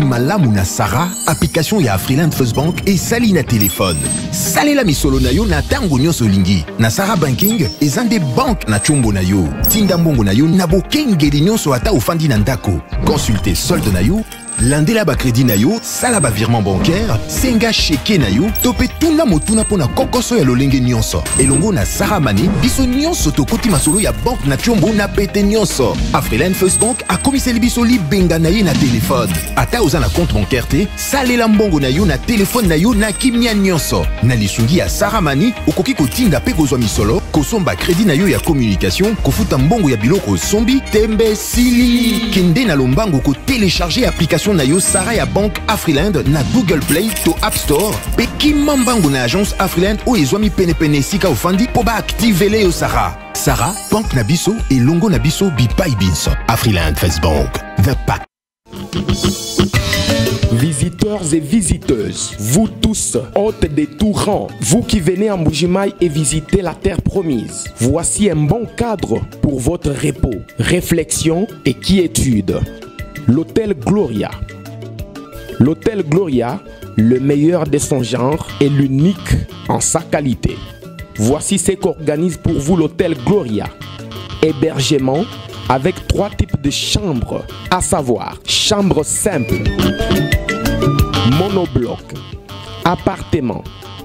malamu na Sarah, application ya Afriland First Bank et sali na téléphone. Salela misolo na yo na tango nyonso lingi. Na Sarah Banking, ezande bank na chombo na yo. Tinda mbongo na yo na bokengeli nyonso ata ofandi na ndako. Consultez solde na yo, landela ba crédit na yo, sala ba virement bancaire, senga cheke na yo, tope tuna motuna pona kokoso ya lolenge nyonso. Elongo na Sarah Money, biso nyonso tokoti masolo ya bank na chombo na pete nyonso. Afriland First Bank a komiseli biso libenga na ye na téléphone. Ata oza na compte bancaire te, salela mbongo na yo na téléphone na yo na kimia nyonso. Na lisungi ya Sarah Money, okoki kotinda pe kozwa misolo, kosomba crédit na yo ya communication, kofuta mbongo ya biloko sombi, tembe sili. Kende na lombango ko télécharger application na yo Sarah ya Bank Afriland na Google Play to App Store. Pe kimambango na agence Afriland o ezwami pene sika ofandi po ba activele yo Sarah. Sarah, Bank na biso et longo na biso bipai binso. Afriland First Bank, the pack. Visiteurs et visiteuses, vous tous, hôtes des tout rangs, vous qui venez en Mbuji-Mayi et visiter la terre promise, voici un bon cadre pour votre repos, réflexion et quiétude. L'hôtel Gloria. L'hôtel Gloria, le meilleur de son genre et l'unique en sa qualité. Voici ce qu'organise pour vous l'hôtel Gloria. Hébergement avec 3 types de chambres, à savoir chambre simple, monobloc, appartement.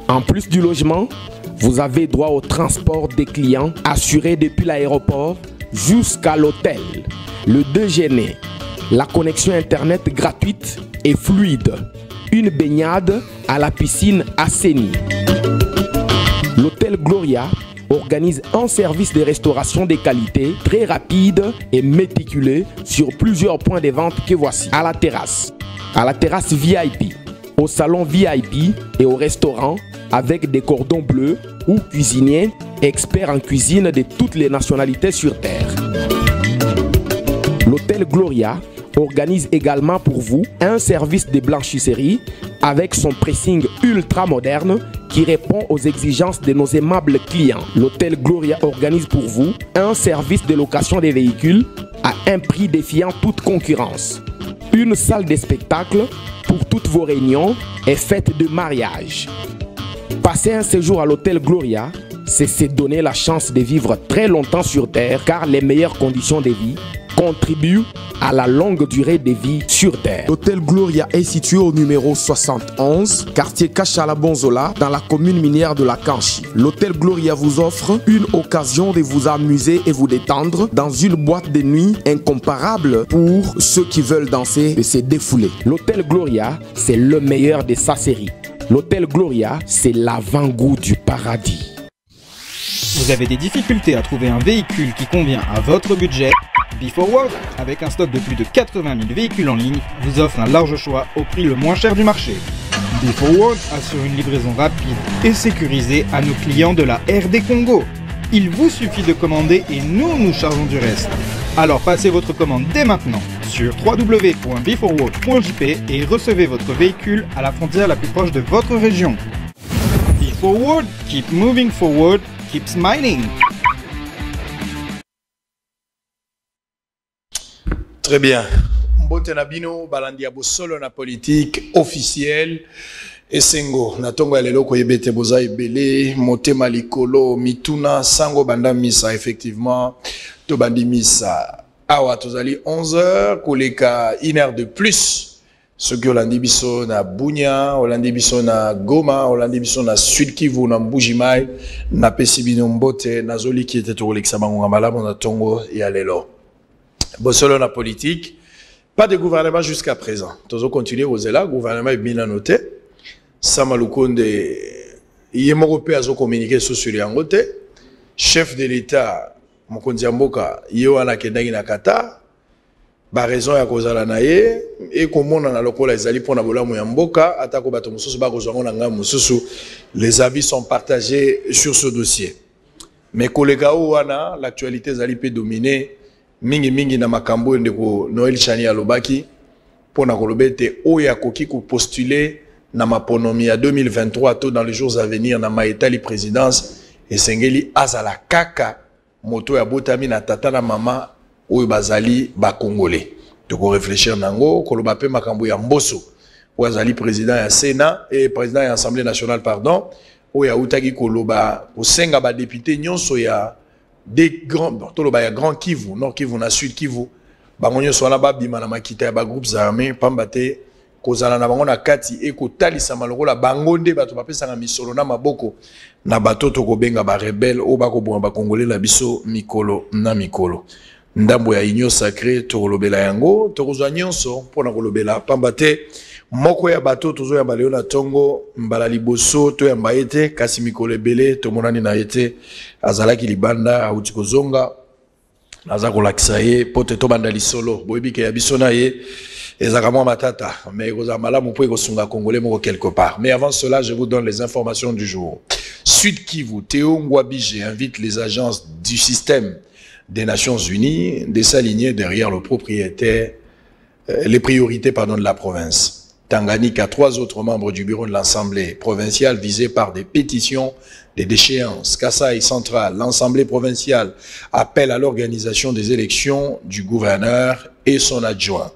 En plus du logement, vous avez droit au transport des clients assuré depuis l'aéroport jusqu'à l'hôtel. Le déjeuner, la connexion internet gratuite et fluide, une baignade à la piscine assainie. L'hôtel Gloria organise un service de restauration de qualité très rapide et méticuleux sur plusieurs points de vente que voici. À la terrasse VIP, au salon VIP et au restaurant avec des cordons bleus ou cuisiniers experts en cuisine de toutes les nationalités sur terre. L'hôtel Gloria organise également pour vous un service de blanchisserie avec son pressing ultra moderne qui répond aux exigences de nos aimables clients. L'hôtel Gloria organise pour vous un service de location des véhicules à un prix défiant toute concurrence. Une salle de spectacle pour toutes vos réunions et fêtes de mariage. Passer un séjour à l'hôtel Gloria, c'est se donner la chance de vivre très longtemps sur terre car les meilleures conditions de vie contribuent à la longue durée de vie sur terre. L'hôtel Gloria est situé au numéro 71, quartier Kachala-Bonzola, dans la commune minière de la Kanchi. L'hôtel Gloria vous offre une occasion de vous amuser et vous détendre dans une boîte de nuit incomparable pour ceux qui veulent danser et se défouler. L'hôtel Gloria, c'est le meilleur de sa série. L'hôtel Gloria, c'est l'avant-goût du paradis. Vous avez des difficultés à trouver un véhicule qui convient à votre budget? B4World, avec un stock de plus de 80 000 véhicules en ligne, vous offre un large choix au prix le moins cher du marché. B4World assure une livraison rapide et sécurisée à nos clients de la RD Congo. Il vous suffit de commander et nous chargeons du reste. Alors passez votre commande dès maintenant sur www.b4world.jp et recevez votre véhicule à la frontière la plus proche de votre région. B4World, keep moving forward, keep smiling. Très bien. Mbote na bino balandi ya bosolo na politique officielle esengo na tongo ya lelo ko yebete boza ebele motema likolo mituna sango banda misa effectivement to bandi misa awa tozali 11h koleka 1h de plus ce que olandi biso na Bunia olandi biso na Goma olandi biso na Sud Kivu na Mbuji-Mayi na pesi bino mbote na zoli ki ete to kolekisa bango malamu na tongo ya lelo. Bosolo na politique, pas de gouvernement jusqu'à présent. Tozo continuer aux là, gouvernement est bien noté. Samalukonde, Yemorope a communiqué sur les angote. Chef de l'État, Mokonzi Mboka, Yoana Kendagi na Kata. Ba raison ya kozala na ye et comment on a lokola ezali pona bolamu ya mboka atako bato mususu ba kozanga nga mususu. Les avis sont partagés sur ce dossier. Mais kolega wana l'actualité ezali pe dominée. Mingi na makambo ndeko Noël Chani alobaki pona kolobete oya koki ko postuler na maponomi ya 2023 to dans les jours à venir na maetali présidence et sengeli azala kaka moto ya botami na tata na mama oyo bazali ba congolais toko réfléchir nango koloba pe makambo ya mboso wazali président ya Sénat et président ya Assemblée nationale pardon o ya utaki koloba kosenga ba député nyonso ya des grands toloba ya Grand Kivu Nord Kivu na Sud Kivu bango nyonso wana babima na makita ya ba groupes armés pambate kozala na bango na kati e kotalisa malokola bango nde bato bapesanga misolo na maboko na bato tokobenga ba rebelle o bakoboma ba congolais la biso mikolo na mikolo ndambo ya union sacrée tokolobela yango tokozwa nyonso mpona kolobela pambate moko ya bato tozoyamba leo na tongo mbala liboso toyamba ye te kasi mikolo ebele tomonani na ye te azalaki libanda auti kozonga naza kolakisa ye po te tobanda lisolo boyebi ke ya biso na ye ezaka mwa matata mais kozala malamu mpo ekosunga congolais moko quelque part. Mais avant cela, je vous donne les informations du jour. Sud Kivu, Théo Ngwabije invite les agences du système des Nations Unies de s'aligner derrière le propriétaire, les priorités de la province. Tanganyika, 3 autres membres du bureau de l'Assemblée provinciale visés par des pétitions des déchéances. Kasaï Central, l'Assemblée provinciale appelle à l'organisation des élections du gouverneur et son adjoint.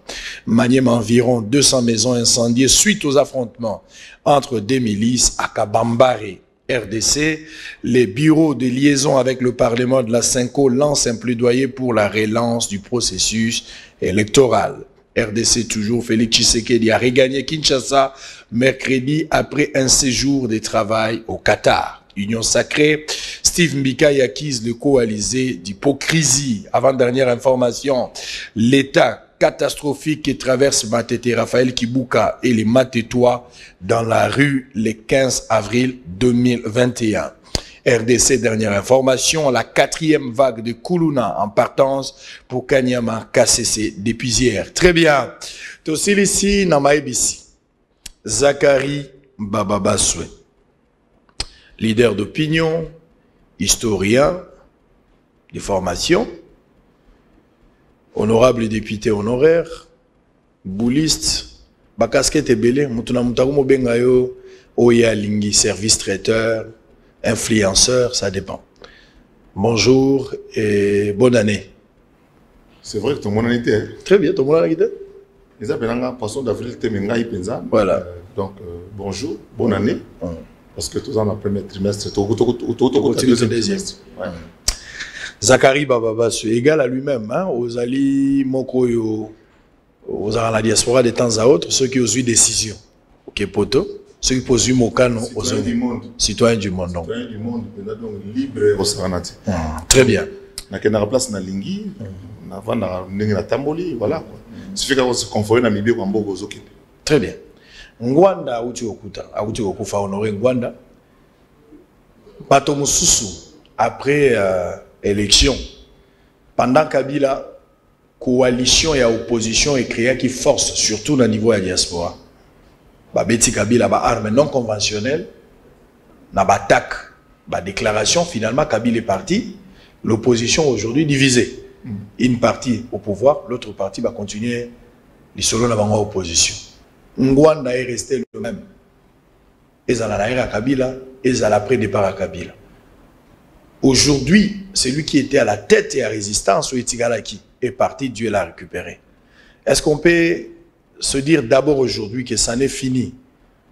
Manième, environ 200 maisons incendiées suite aux affrontements entre des milices à Kabambare, RDC. Les bureaux de liaison avec le Parlement de la Cinco lancent un plaidoyer pour la relance du processus électoral. RDC toujours, Félix Tshisekedi a regagné Kinshasa mercredi après un séjour de travail au Qatar. Union sacrée, Steve Mbika accuse le coalisé d'hypocrisie. Avant-dernière information, l'état catastrophique qui traverse Matete Raphaël Kibuka et les Matetois dans la rue le 15 avril 2021. RDC, dernière information, la 4e vague de Kuluna en partance pour Kanyama KCC depuis hier. Très bien. Tosilisi Namaebisi, Zachary Bababaswe, leader d'opinion, historien de formation, honorable député honoraire, bouliste, bakasket ebele, mutuna mutakumo bengayo, oya lingi, service traiteur, influenceur, ça dépend. Bonjour et bonne année. C'est vrai que ton année était. Très bien, ton mon année était. Les appelants poisson d'avril temenga ipenza. Voilà. Donc bonjour, bonne année. Parce que tous en premier trimestre, tout le deuxième. Zachary Bababa, c'est égal à lui-même, hein, aux alliés Mokoyo, aux à la diaspora de temps à autre, ceux qui ont eu décision. Ok, poto. Ceux qui posent Mokano aux citoyens du monde. Citoyens du monde. Donc. Citoyens du monde, donc libre au Saranati. Très bien. Na kena place na lingi, na vanda na tamboli, voilà. Suffit qu'on se conforme na mibi kwa mbogo zokinde. Très bien. Ngwanda auti okuta, auti okufa honorer Ngwanda. Bato mususu après élection. Pendant Kabila, coalition et opposition est créée qui force surtout au niveau de la diaspora. Babeti Kabila ba armes non conventionnelles, na batak, ba déclaration, finalement Kabila est parti, l'opposition aujourd'hui divisée. Une partie au pouvoir, l'autre partie va continuer les solos dans l'opposition. Ngwanda est resté le même. Et à la Kabila, et à l'après départ à Kabila. Aujourd'hui, celui qui était à la tête et à résistance, Oitigalaki, est parti, Dieu l'a récupéré. Est-ce qu'on peut se dire d'abord aujourd'hui que ça n'est fini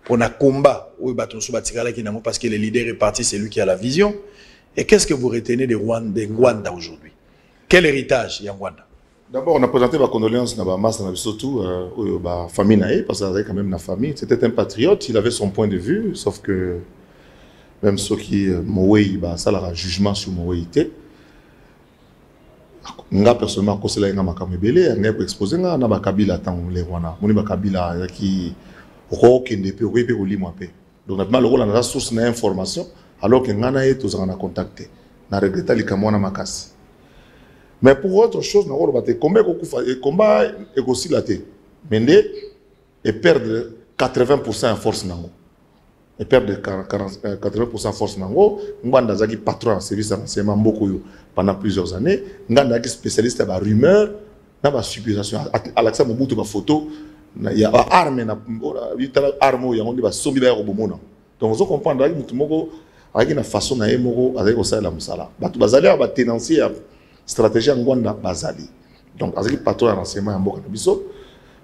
pour un combat parce que le leader est parti, c'est lui qui a la vision. Et qu'est-ce que vous retenez de Ngwanda aujourd'hui? Quel héritage y a Ngwanda? D'abord, on a présenté ma condoléance à Mass, surtout à famille Naé, parce qu'il avait quand même la famille. C'était un patriote, il avait son point de vue, sauf que même ceux qui Moué, ça leur a jugement sur Moué. Nga personnellement kosela nga makamebele nga ko exposer nga na bakabila tant les wana moni bakabila qui okende pe oyepe olimo pe donc na le rôle na source na information alors que nga na eto za na contacter na regretta likamona makasi mais pour autre chose na rôle baté combat et aussi la té mende et perdre 80% en force nango et perdre 80% force nango Ngwanda zaki patron en service renseignement beaucoup pendant plusieurs années Ngwanda zaki spécialiste à la rumeur na ba supposition Alexa Mobutu ba photo il y a arme na arme ya ngondi ba sombi ba robomona donc vous comprenez mutu moko avec une façon na moko avec ça la musala batu bazali ba tenancier stratégie Ngwanda bazali Donc, avec patron d'enseignement en Boka Nabiso,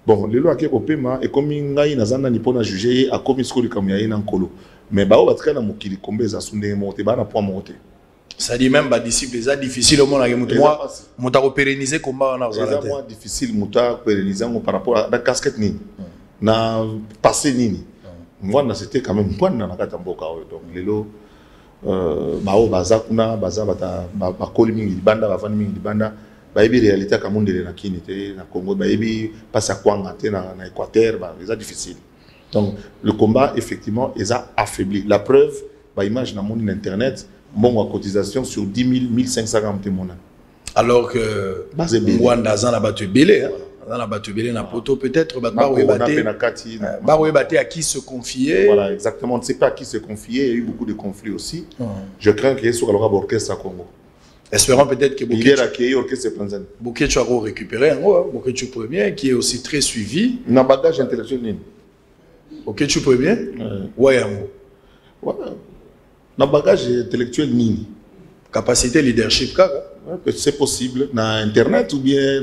bon, les lois qui sont paiement et comme il y a un pour juger à comme il se comme il y a un colo. Mais bah, on va très bien mokili combien ça sonne monter, bah, na point monter. Ça dit même, bah, disciple, c'est difficile au monde à moi, mon ta pérenniser combat on a besoin. C'est moins difficile, mon ta pérenniser par rapport à la casquette ni, na passé ni. Moi, c'était quand même point dans la carte en Boka. Donc, les lots, bah, au bazar, kuna, bazar, bah, coli mingi banda, bah, fan mingi banda. Baïbi réalité comme on dit na Kinité, na Congo, baïbi passe à quoi na Équateur, bah c'est difficile. Donc le combat effectivement est affaibli. La preuve, bah image na monde internet, bon cotisation sur 10 000, 1500 témoins. Alors que Rwanda zan a battu belé, zan a battu belé na poto peut-être battu à qui se confier. Voilà exactement, on ne sait pas à qui se confier. Il y a eu beaucoup de conflits aussi. Je crains qu'il y ait sur l'orchestre à Congo. Espérons peut-être que Boketu a récupéré Boketu premier, qui est aussi très suivi. Dans bagage intellectuel. Boketu premier. Ouais. Dans bagage intellectuel nini. Capacité leadership c'est possible dans internet ou bien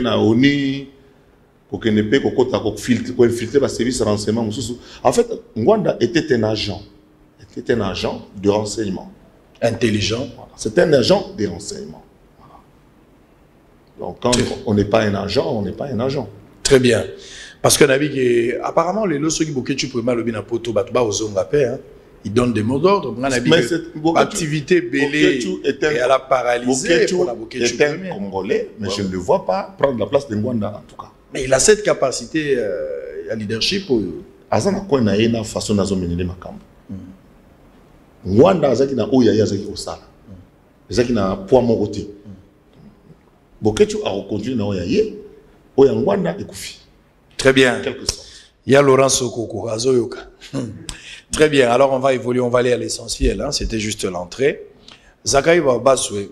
na ONU pour que ne peut filtrer le service de renseignement. En fait, Ngwanda était un agent de renseignement. Intelligent. C'est un agent de renseignement. Donc quand on n'est pas un agent, on n'est pas un agent. Très bien. Parce que apparemment les lois qui Boketu pour mal na poto batba aux hommes ils donnent des mots d'ordre. Activité belée et à la paralysée pour la Boketu est un Congolais, mais je ne le vois pas prendre la place de Ngwanda en tout cas. Mais il a cette capacité à leadership. Azana quoi na ena façon nazo menene makambo. Rwanda azaki na oya yazaki osala. Azaki na poids moroté. Boketu a reconduit na oya ye, oya Rwanda ekufi. Très bien. Il y a Laurent Sokoko Azoyoka. Très bien. Alors on va évoluer, on va aller à l'essentiel. Hein. C'était juste l'entrée. Zakaï Babaswe.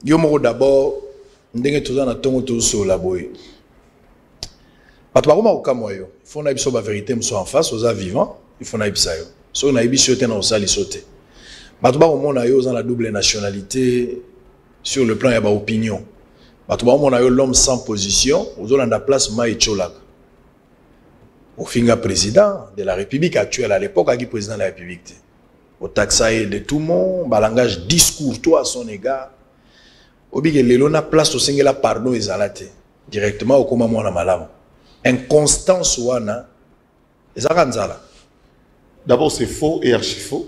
Yomoro d'abord, ndenge tozana tongo tozo la boy. Patbaroma okamoyo. Il faut naïbso la vérité me soit en face aux vivants. Il faut naïbsa yo. So na ibi sote na osali sote. Batuba omona yo dans la double nationalité sur le plan ya ba opinion. Batuba omona yo l'homme sans position, ozolanda place ma echolaka. Au finga président de la République actuelle à l'époque qui président de la République. Au taxaï de tout le monde, ba langage discours toi à son égard. Obige lelo na place au singela pardon ezalate directement au koma mwana malamu. Inconstance wana ezakanzala. D'abord, c'est faux et archi faux.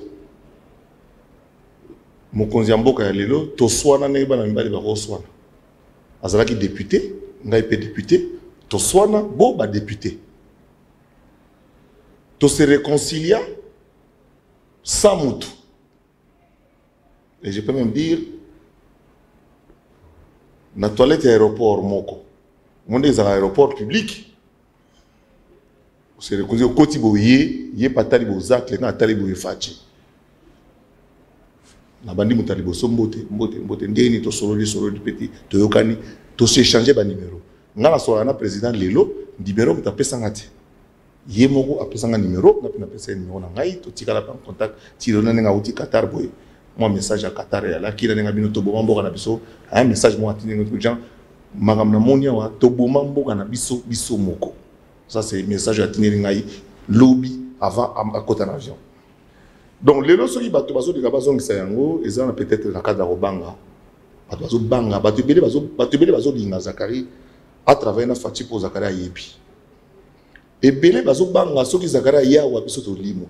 Mokonzi Mboka ya lelo, to swana neba na mibali ba swana. Azalaki député, ngai pe député, to swana bo ba député. To se réconcilia sans mutu. Et je peux même dire, na toilette aéroport moko. Monde est à l'aéroport public. C'est le conseil au Kotibo yé patali bozak les gens talibo yefachi. Na bandi mutalibo sombote mbote ndeni to solo di petit to yokani to s'échanger ba numéro. Ngala sola na président lelo numéro que tapé sangati. Yé moko apesa nga numéro na pesa numéro na ngai to tikala pa contact tirona nga uti Qatar boy. Moi message à Qatar ya la kila nga bino to bomba na biso un message moi atini ngo gens magam na monia wa to bomba na biso moko. Ça, c'est le message à Tineringaï, lobby avant à côté de l'avion. Donc, les lois qui battent de Gabazon qui s'ayango, ils ont peut-être la carte d'Arobanga. Battu Banga, battu Bazo d'Inga Zakari, à travers une fatigue pour Zakari à Yebi. Et Belé Bazo Banga, ceux qui Zakari à Yawa, ou à Bisoto Limo.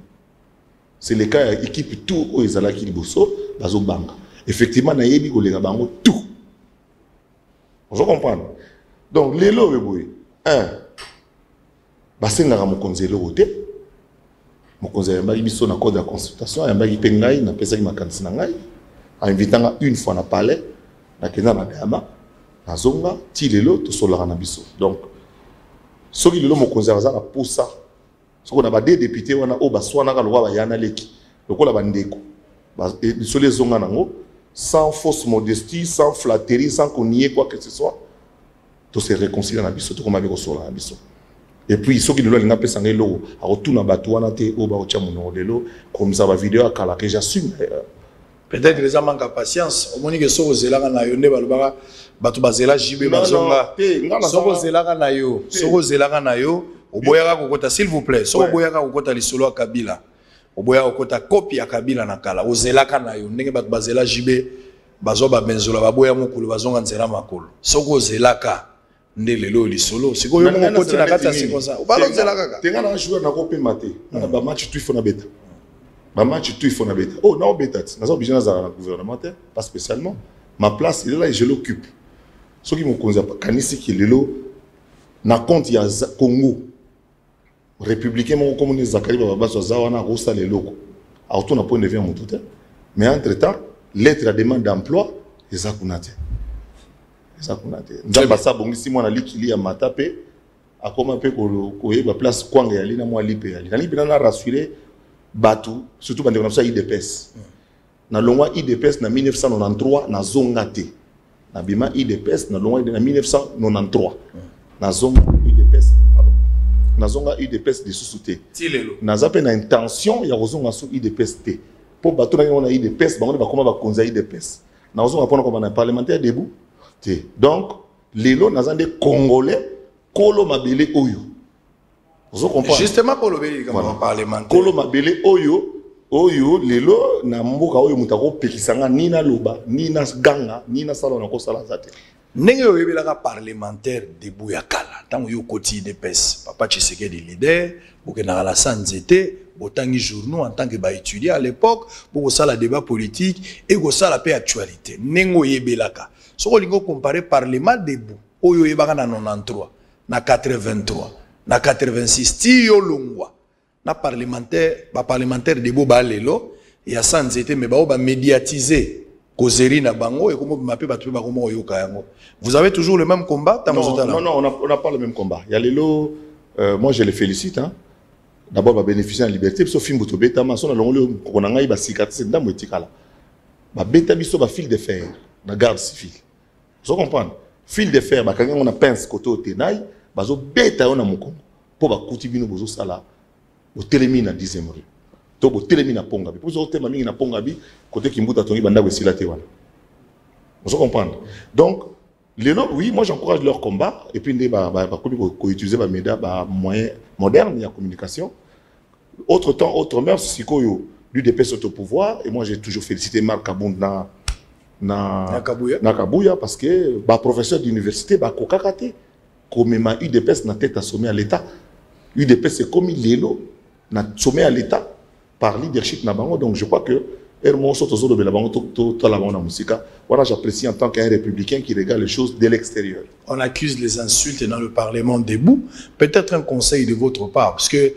C'est le cas, équipe tout, où ils allaient qui Bosso, Bazo Banga. Effectivement, na Yebi, ou les Gabango, tout. Je comprends. Donc, les lois, basenga mokonzi lote mokonzi yambaki biso na code de consultation yambaki pe ngai na pesa ki makanisi na ngai invitanga une fois na palais na kenda na dama na zonga ti lelo to solaka na biso. Donc soki lelo mokonzi aza na posa soko na ba deux députés wana o baswana ka lokwa ba yana leki lokola bandeko ba biso les zonga nango sans fausse modestie, sans flatterie, sans qu'on nier quoi que ce soit to se réconcilier na biso to koma biko sola na biso. Et puis, ceux qui nous l'ont appelé Sangelo, à retourner à Batouanate, au Baotia Monodelo, comme ça va vidéo à Kala, que j'assume. Peut-être les gens manquent de patience. Au moins que so zelaka na yo ne balobaka bato bazela jibe bazonga. So zelaka na yo, so zelaka na yo, oboyaka kokota s'il vous plaît. So oboyaka kokota lisolo ya Kabila. Oboyaka kokota copie ya Kabila na kala. Ozelaka na yo ndenge bato bazela jibe bazo ba benzola baboya mokolo bazonga nzela makolo. So zelaka nde lelo lisolo. Siko yo mo koti na kati ya sikonza. Obalo zelaka ka. Tenga na joueur na ko pemate. Na ba match tu fona beta. Ma match tout il faut bêta. Oh non bêta. Nous obligé dans le gouvernement, pas spécialement. Ma place il est là et je l'occupe. Ce qui me concerne pas. Kanisi qui est là, na compte il y a Congo. Républicain mon communiste Zakari Baba Zawana Rosa les locaux. Alors tout n'a pas une vie en mon tout. Mais entre temps, lettre à demande d'emploi, les akunate. Les akunate. Nous avons ça bon ici moi na likili à matape. A comment peut ko la place Kwanga yali na moi lipe yali. Na lipe na rassurer Batu, surtout quand on a ça IDPS. Na longwa IDPS na 1993 na zongate. Na bima IDPS na longwa na 1993. Na zonga IDPS, pardon. Na zonga IDPS de sous-souté. Na zape na intention ya rozonga sous IDPS T. Pour batu na on a IDPS, bango ba koma ba konza IDPS. Na rozonga pona comme un parlementaire debout. T. Donc lelo na zande congolais kolo mabele oyo. Justement pour le pays comme parlementaire. Kolo mabele oyo lelo na mboka oyo mutako pekisanga ni na loba ni na ganga ni na sala na ko sala zate. Ndenge yo yebelaka parlementaire debout ya kala tango yo koti de pes papa Tshisekedi leader boke na la sanzete botangi journaux en tant que ba étudiant à l'époque pour sala débat politique et go sala pe actualité. Ndenge yebelaka soko lingo comparer parlement debout oyo yebaka na 93 na 83 na 86 ti yo longwa na parlementaire ba parlementaire de boba lelo ya sanzete me ba médiatiser causerie na bango et comme mapé ba tuba comme yoka yango. Vous avez toujours le même combat non, on n'a pas le même combat. Il y a lelo moi je les félicite hein. D'abord ba bénéficier de la liberté so film boto beta ma so na longolo ko na ngai ba cicatrice ndambo etikala. Ba beta biso ba fil de fer na garde civile. Vous comprenez? Fil de fer ba kanga on a pince côté tenai bazo beta on a mokongo pour ba kutibino bozo sala au télémine à 10e rue to bo télémine na ponga bi pour zo tema mingi na ponga bi côté kimbuta tongi banda wesila te wana vous comprenez donc les autres oui moi j'encourage leur combat et puis ba ko utiliser ba média ba moyen moderne de communication autre temps autre mœurs sikoyo l'UDPS au pouvoir et moi j'ai toujours félicité Marc Kabunda na Kabuya parce que ba professeur d'université ba kokakate comme ma UDPS na tête à sommet à l'État. UDPS c'est comme l'élo na sommet à l'État par leadership na bango. Donc je crois que voilà, j'apprécie en tant qu'un républicain qui regarde les choses de l'extérieur. On accuse les insultes dans le Parlement debout. Peut-être un conseil de votre part, parce que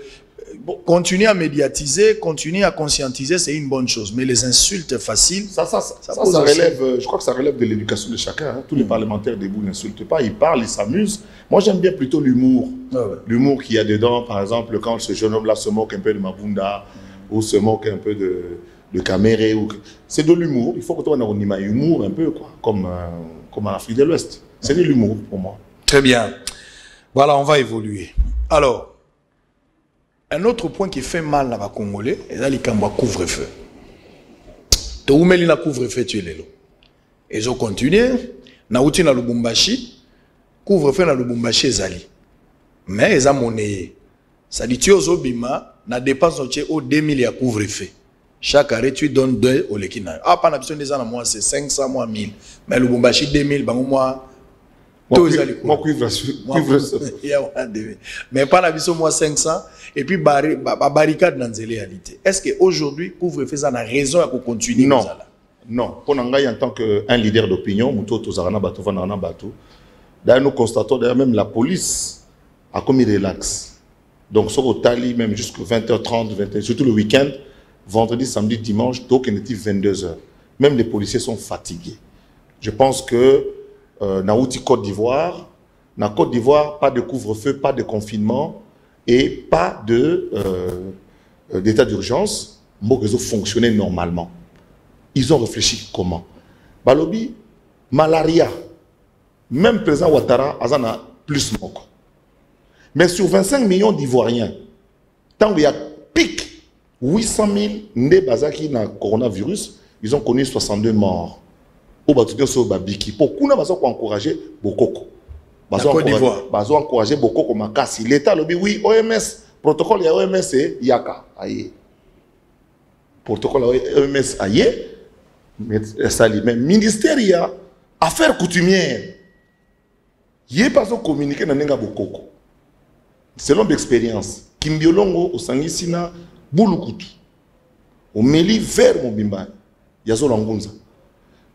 continuer à médiatiser, continuer à conscientiser, c'est une bonne chose. Mais les insultes faciles, ça relève, je crois que ça relève de l'éducation de chacun. Hein. Tous les parlementaires debout n'insultent pas, ils parlent, ils s'amusent. Moi, j'aime bien plutôt l'humour. L'humour qu'il y a dedans, par exemple, quand ce jeune homme-là se moque un peu de Mabunda, ou se moque un peu de Caméré. C'est de l'humour. Il faut que tu aies un humour un peu, quoi, comme en Afrique de l'Ouest. C'est de l'humour pour moi. Très bien. Voilà, on va évoluer. Alors, un autre point qui fait mal à la Congolais, c'est le couvre-feu. Tu as mis le couvre-feu, tu es là. Et je continue. Na outi na Lubumbashi, couvre-feu na Lubumbashi ezali. Mais ils ont monnaie. Ça dit tu as obima na dépense au 2000 ya couvre-feu. Chaque arrêt tu donnes 2 au lekina. Ah pas na besoin des ans moi c'est 500 moi 1000. Mais Lubumbashi 2000 bango moi moi cuivre mais pas la vision moi 500 et puis barricade dans les réalités. Est-ce que aujourd'hui couvre-feu ça a raison à continuer? Non. Non, pour en tant qu'un leader d'opinion, nous constatons d'ailleurs même la police a commis relax. Donc sur au Tali même jusqu'à 20h30, 21h, surtout le week-end, vendredi, samedi, dimanche, donc il était 22h. Même les policiers sont fatigués. Je pense que dans Côte d'Ivoire, pas de couvre-feu, pas de confinement et pas d'état d'urgence. Mon réseau fonctionnait normalement. Ils ont réfléchi comment? Balobi, malaria. Même président Ouattara, il a plus moko. Mais sur 25 millions d'Ivoiriens, tant qu'il y a pic 800 000 nés bazaki na coronavirus, ils ont connu 62 morts. Au bâtiment sur Babiki. Pourquoi nous avons encouragé Bokoko? Ils ont encouragé Bokoko Makasi. L'État lobby, oui, OMS, protocole il y a OMS et Yaka. Aïe. Protocole OMS aïe. Mais ministère il y a affaires coutumières. Il n'y a pas de communiqué dans Nenga Bokoko. Selon l'expérience, Kimbiolongo au Sangisina Boulukutu. Au Meli vers Mobimba. Yazo Langunza.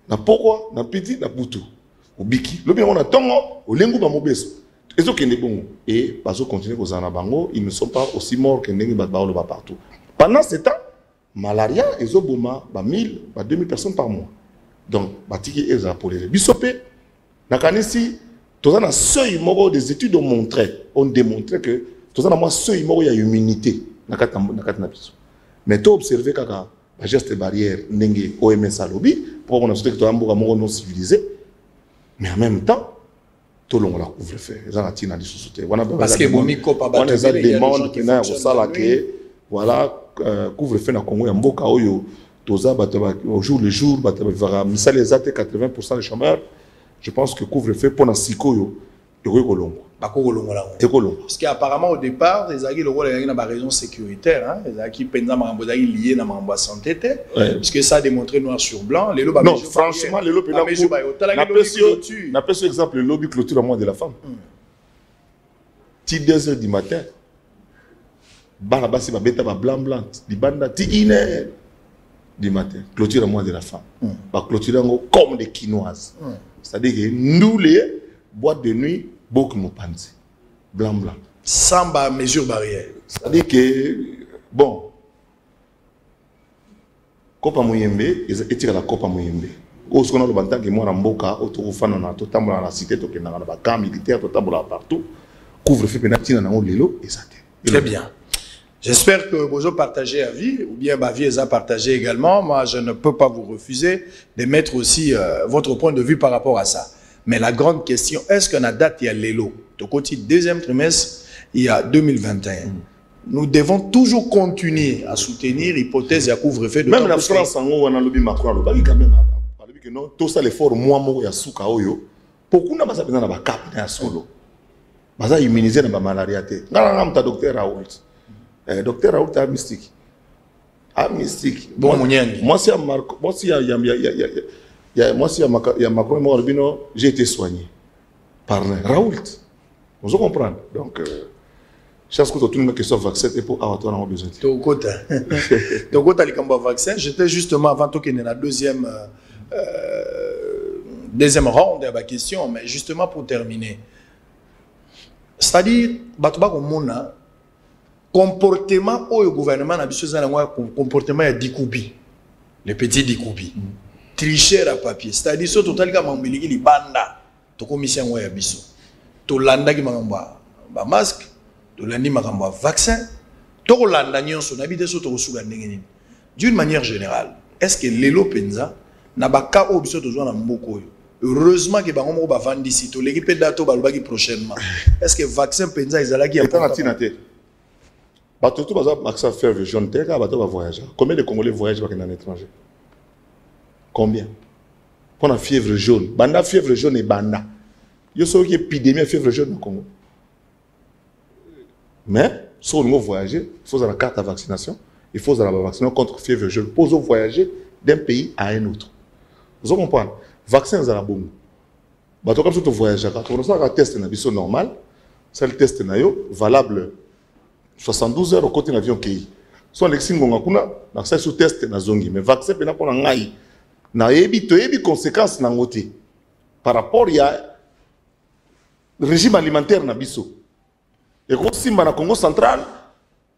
Na pourquoi na petit na butu. Au Biki. Le bien on a tongo au Lengu ba Mobeso. Et ce qui est bon. Et parce qu'on continue aux Anabango, ils ne sont pas aussi morts que Nengi Badbaolo partout. Pendant ce temps, malaria et Zoboma, 1000, 2000 personnes par mois. Donc, Batiki et Zapolé. Bissopé, Nakanisi, tout ça, seuil des études ont démontré que tout ça, moi, seuil il y a immunité. Mais tu observes que la geste barrière, Nengi, OMS à lobby, pour qu'on a souhaité que tu as un non civilisé. Mais en même temps, tout le monde a couvre-feu. Parce que on a des demandes qui n'ont pas voilà, couvre-feu dans le Congo, il y a Mboka Oyo, au jour le jour, ça les a 80% des chômeurs. Je pense que couvre-feu pour Sikoyo, il y a parce qu'apparemment au départ, les agis ont une raison sécuritaire, les agis sont liés à la santé, parce que ça a démontré noir sur blanc. Non, franchement, les lobbies, on a pris exemple le lobby clôture à moi de la femme. Ti 2 heures du matin. Barabasi babeta ba blanc blanc di banda ti 1 heure du matin clôture à moi de la femme ba clôture comme des quinoises c'est-à-dire que nous les boîtes de nuit beaucoup nous pensent blanc blanc sans mesure barrière c'est-à-dire que bon Kopa Moyembe et la Kopa Moyembe au ce qu'on a le bantan que moi na mboka autour fana na to tambola na cité to ke na ba camp militaire to tambola partout couvre-feu penatina na lelo et ça très bien. J'espère que vous avez partagé à vie, ou bien ma vie les a partagé également. Moi, je ne peux pas vous refuser de mettre aussi votre point de vue par rapport à ça. Mais la grande question, est-ce qu'on a date il y a l'élo? De côté deuxième trimestre, il y a 2021. Nous devons toujours continuer à soutenir l'hypothèse de couvre-feu. Même la France, on a lobby Macron, on a quand même que non, tout ça l'effort moi moi ya suka oyo. Pourquoi on n'a pas besoin de cap na solo? Baza immuniser na malaria te. Ngala ngam ta docteur Raoult. Docteur Raoult a mystique. A mystique. Bon mouniani. Moi si il y a Macron mort bino, j'ai été soigné par Raoult. Vous comprenez? Donc chaque fois que tu me question vaccin et pour avoir toi besoin. Tokota. Tokota li kamba vaccin, j'étais justement avant toi qui est la deuxième round de la question, mais justement pour terminer. C'est-à-dire batuba ko mona comportement au gouvernement na biso za na comportement ya dikubi. Les petits dikubi. Tricher à papier. C'est-à-dire so total ka mambeliki li banda to commission ya biso. To landa ki makamba ba masque, to landi makamba vaccin, to landa nyonso na bide so to suga ndenge nini. D'une manière générale, est-ce que lelo penza na ba ka o biso to zo na mboko yo? Heureusement que bango ba vandi si to l'équipe dato ba lobaki prochainement. Est-ce que vaccin penza izalaki important? Bato tout baza vaccin fièvre jaune te ka bato ba voyager. Combien de Congolais voyagent pas en étranger? Combien? Pour la fièvre jaune, banda fièvre jaune et banda. Yo so qui épidémie fièvre jaune au Congo. Mais si on veut voyager, il faut avoir la carte de vaccination, il faut avoir la vaccination contre fièvre jaune pour voyager d'un pays à un autre. Vous comprenez? Vaccin za la bombe. Bato comme tout voyager, quand on a un test na biso normal, c'est le test na yo valable 72 heures au côté de l'avion qui. Soit les signes on kuna na ça sous test na zongi, mais vaccin pena pour ngai. Na yebi conséquences na ngote. Par rapport il y a régime alimentaire na biso. Et aussi na Congo central,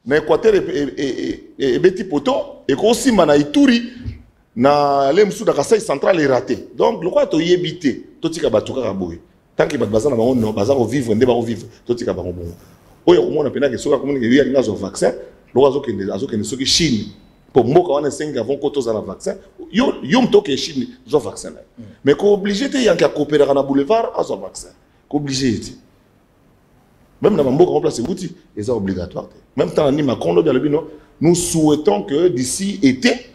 na Équateur et Beti Poto, et aussi na Ituri na lemsu da Kasai central est raté. Donc le quoi to yebité, to tika batuka ka boy. Tant que baza na bango no baza ko vivre ndé ba ko vivre, to tika bango bon. Oyo ko mona pena ke soka communiquer ya ngazo vaccin, lo azo ke soki Chine. Pour mboka wana 5 avant ko to za na vaccin, yo mto ke Chine zo vaccin. Mais ko obligé te yanka coopérer na boulevard azo vaccin. Ko obligé te. Même dans Mambo, on place ces outils, et c'est obligatoire. Même dans Macron, nous souhaitons que d'ici été,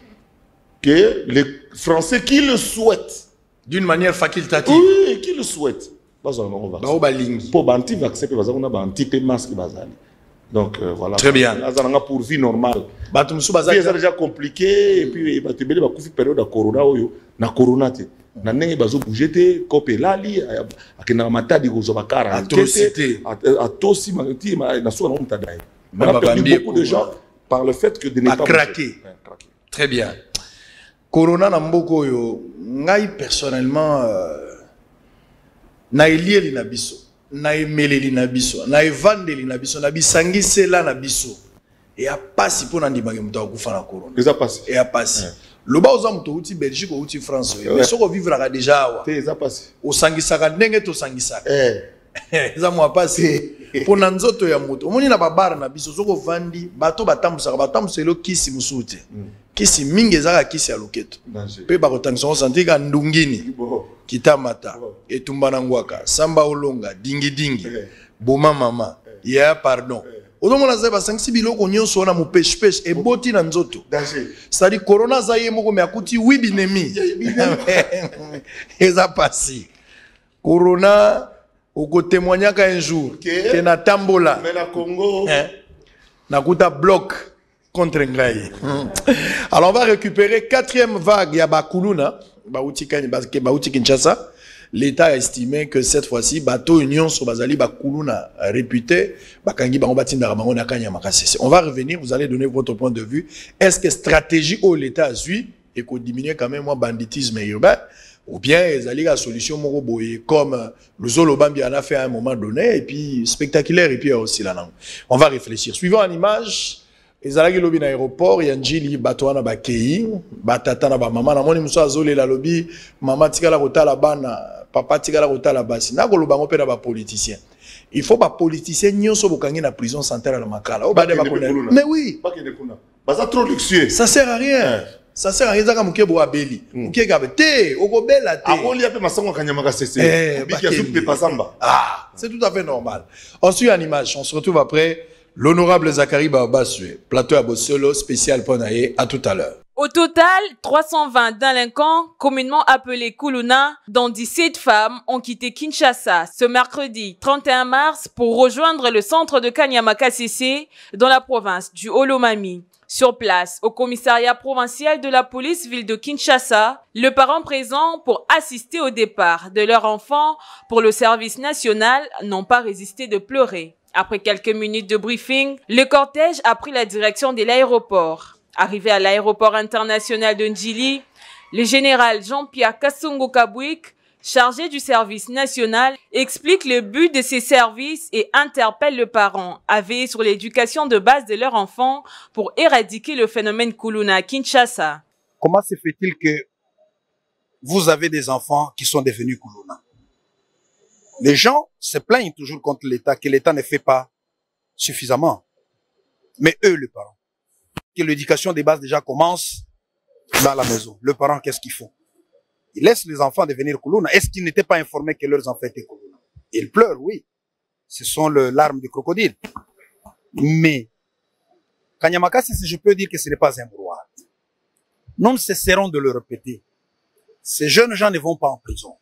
que les français qui le souhaitent. D'une manière facultative. Oui, qui le souhaitent. Pour anti-vaccin, anti-masque. Donc voilà. Très bien. Pour vie normale. C'est déjà compliqué. Et puis, il y a une période de corona. Na corona. Na nenge bazo bougete kopé lali akena matadi ko zobakara atrocité atosi manti na so na mutadai. On a perdu beaucoup de gens par le fait que de ne pas craquer. Très bien. Corona na mboko yo ngai personnellement na elieli na biso na emeleli na biso na evandeli na biso na bisangisela na biso et a passi pour ndimaka muto akufa na corona. Ils a passé. Et a passé. Loba oza muto uti Belgique ou uti France mais soko vivre ka déjà awa. Ils a passé. O sangisaka ndenge to sangisaka. Eza mo passé. Pour nzoto ya muto. Omoni na babara na biso soko vandi bato batambusaka batambuselo kisi musute. Kisi mingi ezaka kisi ya loketo. Pe ba kotangisa on santi ka ndungini. Kitamata etumba na ngwaka samba olonga dingi dingi boma mama ya pardon. Odomona zeba sangisi biloko nyonso na mu pêche pêche e boti na nzoto. C'est-à-dire corona za ye moko me akuti wibinemi. Eza passé. Corona oko témoignaka un jour que na tambola na Congo nakuta bloc contre ngai. Alors on va récupérer 4e vague ya bakuluna bauti Kinshasa. L'État a estimé que cette fois-ci, bateau union sur Bazali Bakuluna réputé, Bakangi Bangobatinda Ramona Kanya Makasese. On va revenir, vous allez donner votre point de vue. Est-ce que stratégie où l'État a suivi et qu'on diminue quand même le banditisme urbain, ou bien ils allaient la solution Moroboye comme le Zolobambi en a fait à un moment donné, et puis spectaculaire, et puis aussi la langue. On va réfléchir. Suivant en image. Ils allaient lobby dans l'aéroport, il y a un jili batouana bakei, batatana ba maman, na moni muso azole la lobby, maman tikala kota la bana, papa tikala kota la basi. Na koloba ngope na ba politicien. Il faut ba politicien nyonso bokangi na prison centrale la makala. Mais oui. Baza trop luxueux. Ça sert à rien. Ça sert à rien zaka muke bo abeli. Muke gabe te, okobela te. Akoli ape masango kanyamaka sese. Biki azupe pasamba. Ah, c'est tout à fait normal. On suit en image, on se retrouve après. L'honorable Zachary Babasue, plateau à Bossolo, spécial Ponaye, à tout à l'heure. Au total, 320 délinquants, communément appelés Kuluna, dont 17 femmes, ont quitté Kinshasa ce mercredi 31 mars pour rejoindre le centre de Kanyama-Kasese dans la province du Olomami. Sur place, au commissariat provincial de la police ville de Kinshasa, le parent présent pour assister au départ de leur enfant pour le service national n'ont pas résisté de pleurer. Après quelques minutes de briefing, le cortège a pris la direction de l'aéroport. Arrivé à l'aéroport international de Ndjili, le général Jean-Pierre Kassongo Kabouik, chargé du service national, explique le but de ces services et interpelle le parent à veiller sur l'éducation de base de leur enfant pour éradiquer le phénomène Kuluna à Kinshasa. Comment se fait-il que vous avez des enfants qui sont devenus Kuluna? Les gens se plaignent toujours contre l'État, que l'État ne fait pas suffisamment. Mais eux, les parents, que l'éducation des bases déjà commence dans la maison. Le parent, qu'est-ce qu'ils font? Ils laissent les enfants devenir Kuluna. Est-ce qu'ils n'étaient pas informés que leurs enfants étaient Kuluna? Ils pleurent, oui. Ce sont les larmes de crocodile. Mais, Kanyama-Kasese, je peux dire que ce n'est pas un brouhaha. Nous ne cesserons de le répéter. Ces jeunes gens ne vont pas en prison.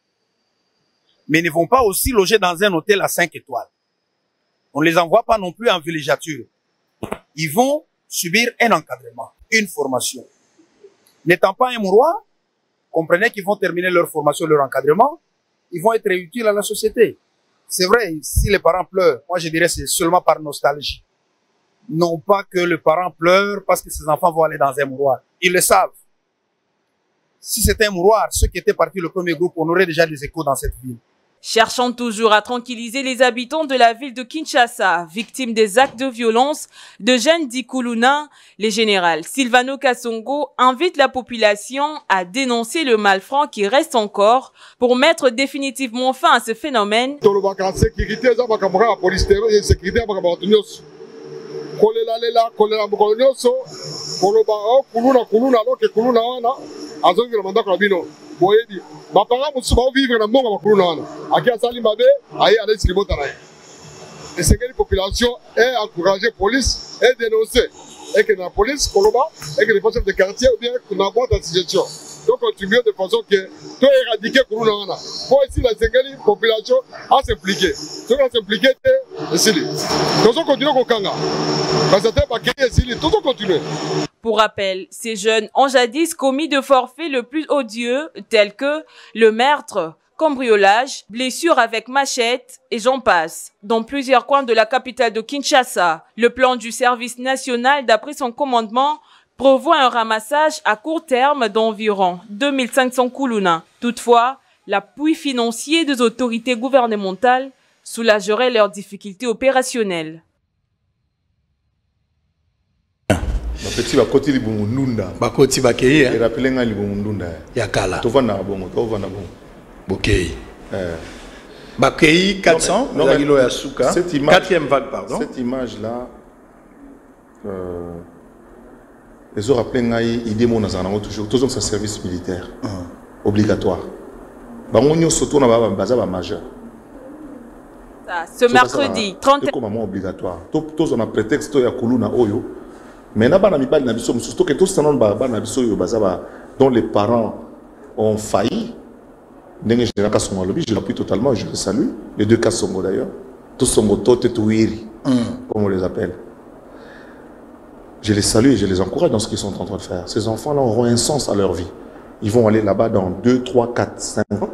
Mais ne vont pas aussi loger dans un hôtel à 5 étoiles. On ne les envoie pas non plus en villégiature. Ils vont subir un encadrement, une formation. N'étant pas un mouroir, comprenez qu'ils vont terminer leur formation, leur encadrement, ils vont être utiles à la société. C'est vrai, si les parents pleurent, moi je dirais c'est seulement par nostalgie. Non pas que le parent pleure parce que ses enfants vont aller dans un mouroir. Ils le savent. Si c'était un mouroir, ceux qui étaient partis le premier groupe, on aurait déjà des échos dans cette ville. Cherchant toujours à tranquilliser les habitants de la ville de Kinshasa, victimes des actes de violence de jeunes d'Ikuluna, le général Silvano Kassongo invite la population à dénoncer le malfrant qui reste encore pour mettre définitivement fin à ce phénomène. Boyedi bapanga musu ba vivre na mbongo makulu na wana aki asali mabe aye ala distribuer na ye et c'est que la population est encouragée police et dénoncer et que la police koloba et que les chefs de quartier ou bien que na boîte de suggestion de contribuer de façon que tu éradiquer Kuluna. Pour ici la population à s'impliquer. Ceux qui s'impliquer, c'est lui. Nous allons continuer au Kanga. Parce que tout continuer. Pour rappel, ces jeunes ont jadis commis de forfaits le plus odieux, tels que le meurtre, cambriolage, blessures avec machette et j'en passe. Dans plusieurs coins de la capitale de Kinshasa, le plan du service national, d'après son commandement, prévoit un ramassage à court terme d'environ 2500 Kuluna. Toutefois, l'appui financier des autorités gouvernementales soulagerait leurs difficultés opérationnelles. Petit bakoti libumundunda. Bakoti bakei. Et rappelez nga libumundunda. Yakala. Tovana bongo, tovana bongo. Bokei. Bakei 400. Non, cette image, quatrième vague, pardon. Cette image-là, les autres rappelez nga idée mon azana toujours. Toujours sa service militaire obligatoire. Bangonyo surtout na ba baza ba majeur. Ce mercredi 30. Comme moment obligatoire. Tous on a prétexte ya Kuluna oyo. Mais là, surtout que tous dont les parents ont failli, je l'appuie totalement, je les salue. Les deux cas sont d'ailleurs. Tous sont motos et touiri, comme on les appelle. Je les salue et je les encourage dans ce qu'ils sont en train de faire. Ces enfants-là auront un sens à leur vie. Ils vont aller là-bas dans 2, 3, 4, 5 ans.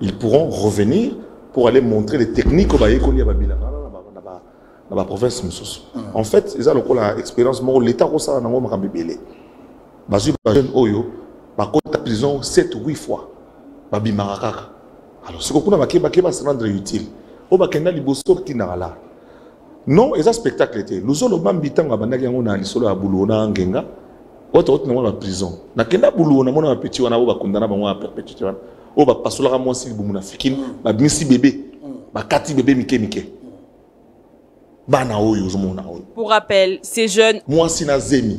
Ils pourront revenir pour aller montrer les techniques au Baïkoli à Babila. Dans la province en fait, ils ont l'expérience, l'État a ça dans le bébé. Bazu jeune oyo, bakota prison 7 ou 8 fois. Babi marakaka. Alors ce qu'on a va se rendre utile. Au bakenda liboso kinala. Non, et ça spectacle était. Nous avons mambitan abandaki yango na lisolo ya bulu na ngenga. Autre na prison. Na kenda bulu na mona petit wana ba kondana bango à perpétuité wana. O ba pasola mwasi bumuna fikin, ba misi bébé. Ba kati bébé mike. Pour rappel, ces jeunes... Moi, si na zemi,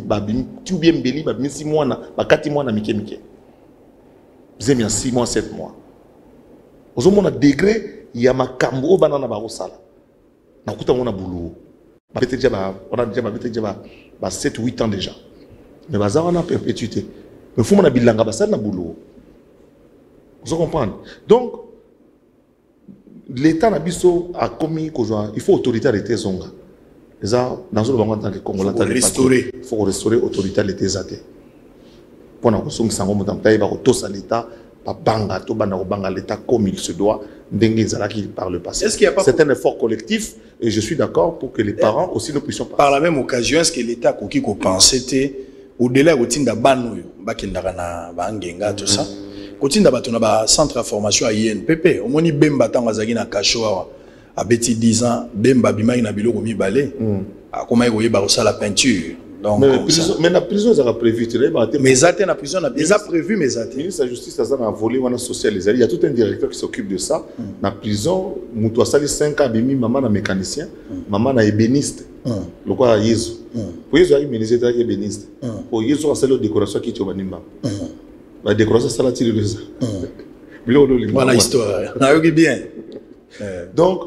tu bien beli, si moi na, kati moi na mike. Zemi en 6 mois, 7 mois. Aux hommes, on a degré, il y a ma cambo, banana barosala. Na kuta on a boulot. On a déjà 7 8 ans déjà. Mais baza on a perpétuité. Mais faut mon abilanga basal na boulot. Vous comprenez? Donc l'État n'abisso a commis il faut autorité arrêter zonga. Ça dans le moment tant que Congolais il faut restaurer autorité l'été zate. Pour na kosongi sango mutamtai ba kotosa l'État ba banga to bana banga l'État comme il se doit dengue zalaki par le passé. C'est un effort collectif et je suis d'accord pour que les parents aussi ne puissent pas. Par la même occasion, est-ce que l'État koki ko penser au-delà de banoyo bakendaka na bangenga tout ça? Kotinda batona ba centre de formation à INPP omoni bemba tanga zaki na kashoa a beti 10 ans bemba bimai na biloko mibale akoma yoyeba ko la peinture donc mais la prison ça a prévu mais ça na prison na déjà prévu mais ça ministre de la justice ça a volé wana social les il y a tout un directeur qui s'occupe de ça na prison mutu asali 5 ans bimi maman na mécanicien maman na ébéniste le quoi yezu pour yezu il ministre est ébéniste pour yezu asali décoration qui tobanimba la décoration ça la tire de ça. Voilà l'histoire. Bien. Donc,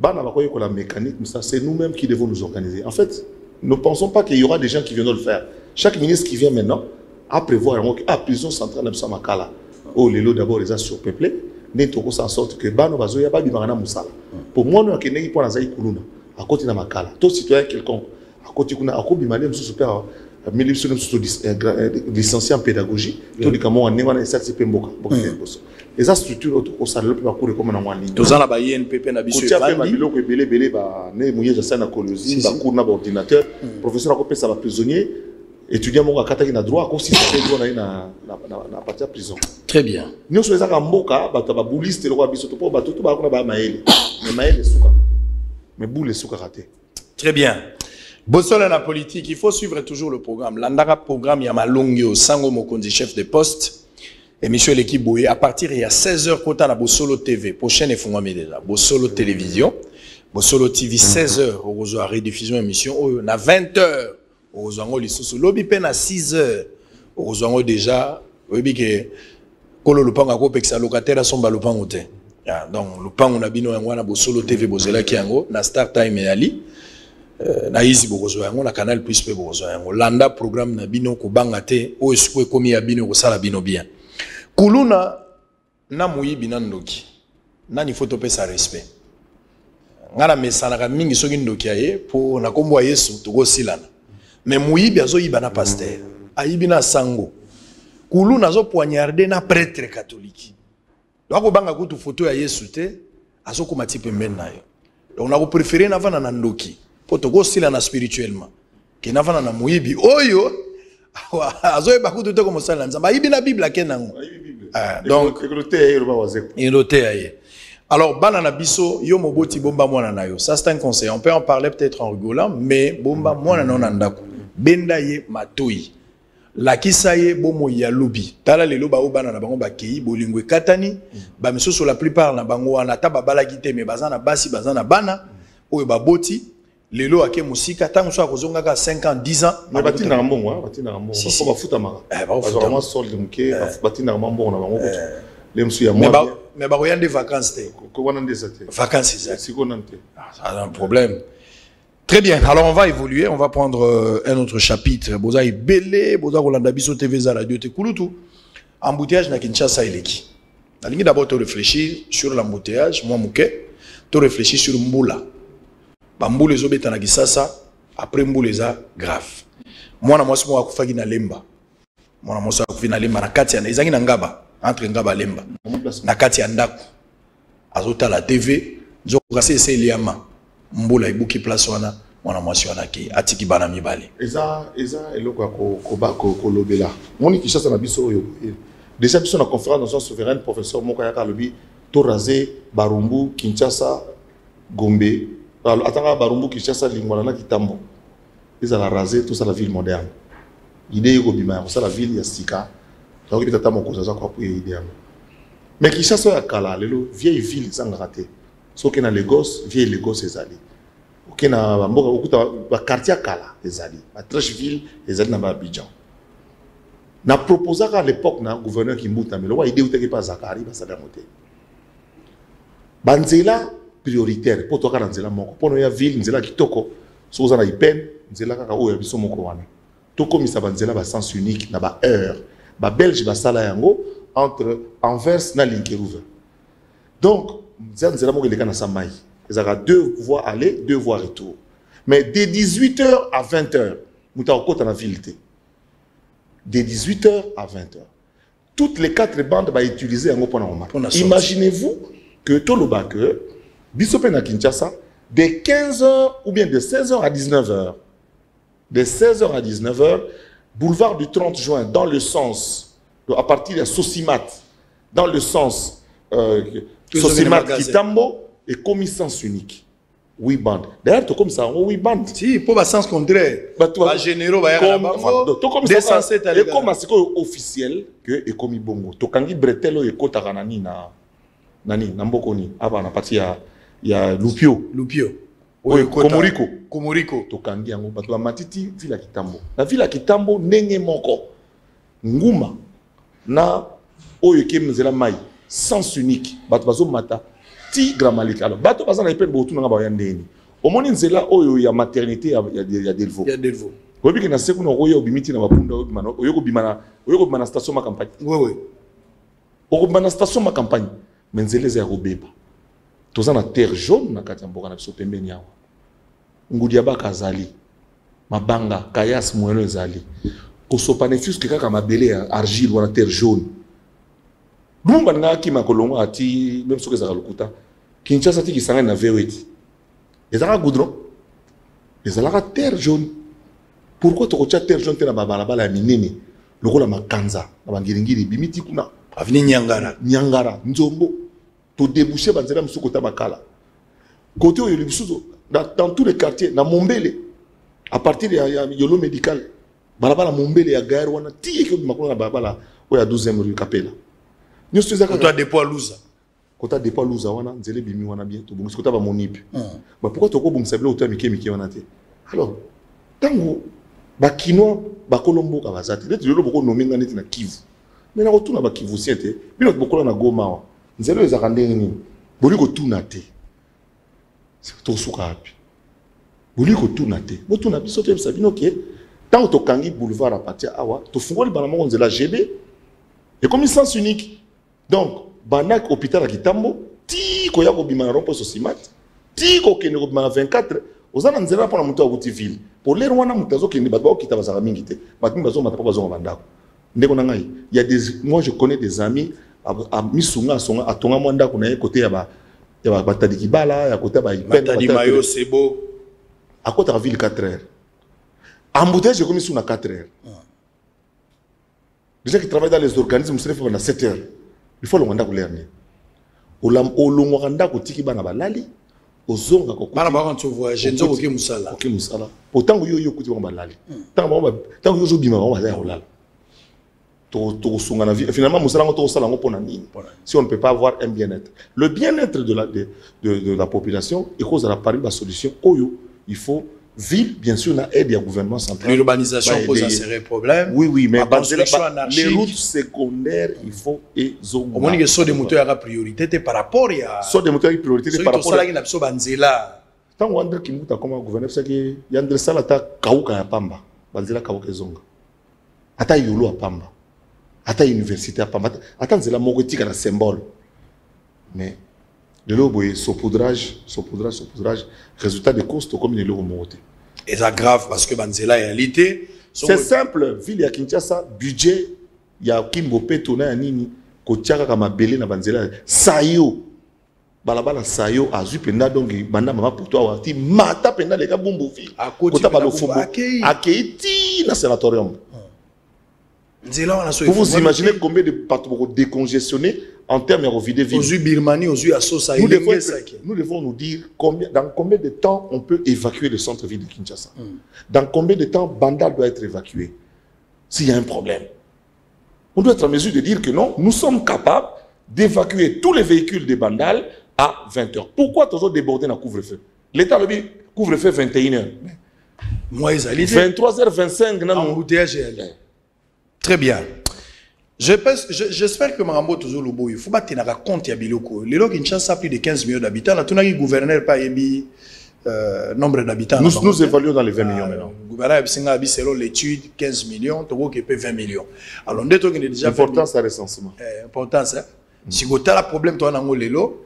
la mécanique, c'est nous-mêmes qui devons nous organiser. En fait, ne pensons pas qu'il y aura des gens qui viendront le faire. Chaque ministre qui vient maintenant à prévoir la prison centrale de Makala. Oh, les lots d'abord les a surpeuplés. Nous avons en sorte que Bano Bazoya Babi Marana Moussala. Pour moi, nous avons un point à Kuluna, à côté de Makala. Tout citoyen quelconque, à côté de Makala, super. Licencié en pédagogie, tout le monde a un SRCP Mboka. Et ça structure au salaire peut courir comme un moine. Tous en a INPP na biso. Tu as fait ma bilo que belé ba né mouillé de scène à colosie, ba cours na ordinateur, professeur a coupé ça va prisonnier, étudiant mon kata qui na droit, comme si c'était droit na partie à prison. Très bien. Nous sommes à Mboka, ba ba bouliste le roi biso to ba tout ba ko ba maele. Mais maele souka. Mais boule souka raté. Très bien. Bossola la politique, il faut suivre toujours le programme. L'andara programme, il y a Malongyo, Sango Mokondi, chef de poste. Émission l'équipe Boye. À partir il y a 16h, Kota na Bossolo TV. Prochaine fois, déjà. Bossolo Télévision. Bossolo TV, 16h. Au revoir, rediffusion émission. On a 20h. Au revoir, l'issue. Lobby pen à 6h. Au revoir, déjà. Vous voyez que Kolo Lupang a coupé que sa locataire a son balopang au donc, Lupang, on a bino en Bossolo TV, Bossela Kiango, na Start Time et Ali. na izi bokozwa yango na Canal Plus pe bokozwa yango landa programme na bino ko banga te o esiko komi ya bino ko sala bino bien kuluna na muyibi na ndoki nani photo pe sa respect ngana mesana ka mingi soki ndoki aye po na kombo ya Yesu to go silana mais muyibi azo yiba na pasteur ayibi na sango kuluna zo poignarder na prêtre catholique donc ko banga kutu photo ya Yesu te azo ko matipe mena yo donc na ko préférer na vana na ndoki po to go silana spirituellement ke na vana na muyibi oyo azo e bakutu te ko mosala nzamba ayibi na bible akenango donc écouter aye. Alors, banana biso, yo moboti bomba mwana na yo. Ça c'est un conseil. On peut en parler peut-être en rigolant, mais bomba mwana non andako. Benda ye matoi. La kisaye bomo ya lobi. Tala lelo ba obana na bango ba kei bolingwe katani. Ba miso sur la plupart na bango wana ta babala gite me bazana basi bazana bana. Oyo ba boti. Lelo ake musika tango so akozonga ka 5 ans 10 ans. Mais batina mbongo, batina mbongo. Ba ko ba futa maka. Ba vraiment solde muke, batina mbongo na bango kutu. Mais bah, il y a des vacances. Vacances, c'est un problème. Très bien. Alors, on va évoluer. On va prendre un autre chapitre. Boza est belé. Boza Rolanda Biso TV za radio te kulutu. Embouteillage na Kinshasa ileki. Na lingi d'abord te réfléchir sur l'embouteillage. Moi, mouké. Te réfléchir sur Mboula. Ba Mboula les obéta na Kisasa. Après Mboula les a grave. Moi, na moi, c'est moi qui fais na lemba. Moi, na moi, c'est moi qui fais na lemba. Na katia na izangi na ngaba. Entre ngaba lemba na kati ya ndako azota la TV nzo kasi ese eliama Mboula ibuki place wana mwana mwasi wana ki atiki bana mibale eza eloko ko lobela moni Kinshasa na biso oyo déjà biso na conférence nationale souveraine professeur moko ya kalobi to raser Barumbu Kinshasa Gombe atanga Barumbu Kinshasa lingwana na Kitambo eza la raser tout ça la ville moderne idée yoko bima ça la ville ya sika. Donc il y a des gens qui ont mais qui chassent à Kala, les vieilles villes sans rater. Sauf qu'il y a Lagos, vieille Lagos, les alliés. Il y a un quartier à Kala, les alliés. La trèche ville, les alliés dans Abidjan. On a proposé à l'époque, le gouverneur qui m'a dit, mais il y a des pas Zakari, il y a des Banzela prioritaire, pour toi, Banzela moko. Pour nous, il y a ville, Banzela qui toko. Si vous avez une peine, Banzela qui a eu un moko wana. Tout comme ça, Banzela va sens unique, n'a pas heure. Ba Belge ba sala yango entre Anvers na Linkerouve. Donc, nzela mo keleka na samai. Ils ont 2 voies aller, 2 voies retour. Mais de 18h à 20h, muta okota na ville té. De 18h à 20h. Toutes les 4 bandes ba utiliser yango pour na. Imaginez-vous que toloba que bisope na Kinshasa de 15h ou bien de 16h à 19h. De 16h à 19h, boulevard du 30 juin, dans le sens, à partir de Sosimat, dans le sens Sosimat Kitambo, et commis sens unique. 8 bandes. D'ailleurs, tu comme ça, 8 bandes. Si, pour le sens contraire. Pas généraux, comme ça, et comme c'est officiel que et commis bongo. Tu quand il bretelo et kota kanani na nani nambokoni. Aba na partie il y a Lupio. Oui, Komoriko. Tokangi yango bato ba matiti ville ya Kitambo. La ville ya Kitambo nenge moko. Nguma na oyo kemzela mai sens unique. Bato bazo mata ti gramalika. Alors bato bazana ipene botu nga ba yandeni. Omoni nzela oyo ya maternité ya Delvaux. Ya Delvaux. Obi ke na seku na oyo obimiti na bapunda oyo ko bimana station ma campagne. Oui. Oko bimana station ma campagne. Menzeleza ya robeba. Toza na terre jaune na kati ya mboka na biso pembeni awa. Ngudiaba kazali. Mabanga, kayas mwelo ezali. Kosopanefus ke kaka mabele ya argile wana terre jaune. Lumba nga ki makolongo ati même soki ezaka lokuta. Kinshasa ti kisanga na V8. Ezaka goudron. Ezalaka terre jaune. Pourquoi tokotia terre jaune te na balabala ya minene? Lokola makanza na bangiringiri bimiti kuna. Avini Nyangara, Nzombo. To déboucher banzela msuko tabakala. Côté où il dans tous les quartiers, na Mombele, à partir de Yolo médical, balabala Mombele ya gaire wana ti ke makona balabala o ya 12e rue Capella. Nous sommes à côté dépôt Louza. Côté dépôt Louza wana nzele bimi wana bientôt. Bon côté ba monip. Bah pourquoi toko bon sabler autant miki wana te. Alors, tango ba kino ba Kolombo ka bazate. Let yolo boko nominga neti na Kivu. Mais na retourna ba Kivu siete. Bino boko na Goma. Nzelo ezaka ndenge nini boli ko tuna te to suka api boli ko tunate bo tuna biso to sabino ke tant to kangi boulevard à partir awa to fungoli bana mo nzela GB et comme sens unique donc banak hôpital à Kitambo ti ko ya ko bima rompo so simat ti ko kene ko bima 24 ozana nzela pona mutu akuti ville pour les rwanda mutazo kene bato kita bazaka mingi te bato bazo mata bazo bandako ndeko na ngai il y a des moi je connais des amis à misunga songa atonga mwanda kuna côté ya ba batadi bala ya côté ba batadi mayo c'est beau à côté de la ville 4 heures embouteillage comme sur 4 heures déjà qui travaillent dans les organismes c'est pendant 7 heures il faut le mwanda kulerni olongo randa ko tiki bana balali ozonga ko bana ba quand tu voyages nzo ko musala ko musala pourtant yo kuti ba balali tant yo zo bima ba ya olala to sunga na vie finalement musala ngo to sala ngo pona nini si on ne peut pas avoir un bien-être le bien-être de la population et cause à la pari ba solution oyo il faut ville bien sûr na aide du gouvernement central l'urbanisation pose un sérieux problème oui mais les routes secondaires il faut au moins que so des moteurs à priorité par rapport à so des moteurs à priorité par rapport à la biso banzela tant wandre ki muta comme gouverneur c'est que yandre sala ta kauka ya pamba banzela kauka zonga ata yolo ya pamba ata université ya pamba ata nzela moko tika na symbole mais de l'eau saupoudrage, résultat de course comme il est monté. Et ça grave parce que Banzela est réalité. C'est simple, ville ya Kinshasa, budget, il y a Kimbo Petona nini, Kotiaka kama belé na Banzela, Sayo, balabala Sayo, Azu penda donc banda mama pour toi wati mata penda les gars bumbu vi. Kota balo fobo, akeiti na sanatorium. Pour vous imaginer combien de partout décongestionnés en termes de vider ville. Nous devons nous dire dans combien de temps on peut évacuer le centre-ville de Kinshasa. Dans combien de temps Bandal doit être évacué s'il y a un problème. On doit être en mesure de dire que non, nous sommes capables d'évacuer tous les véhicules de Bandal à 20h. Pourquoi toujours déborder dans le couvre-feu? L'État le dit couvre-feu 21h. 23h25 dans l'embouteillage. Très bien. J'espère que Marambo toujours le beau. Il faut pas tenir compte ya biloko. Les gens Kinshasa plus de 15 millions d'habitants. Là, tout n'a gouverneur pas émis nombre d'habitants. Nous évaluons dans les 20 millions maintenant. Le gouverneur a selon l'étude 15 millions, tout qui peut 20 millions. Alors on est déjà important ça recensement. Important ça. Si vous avez un problème toi dans lelo,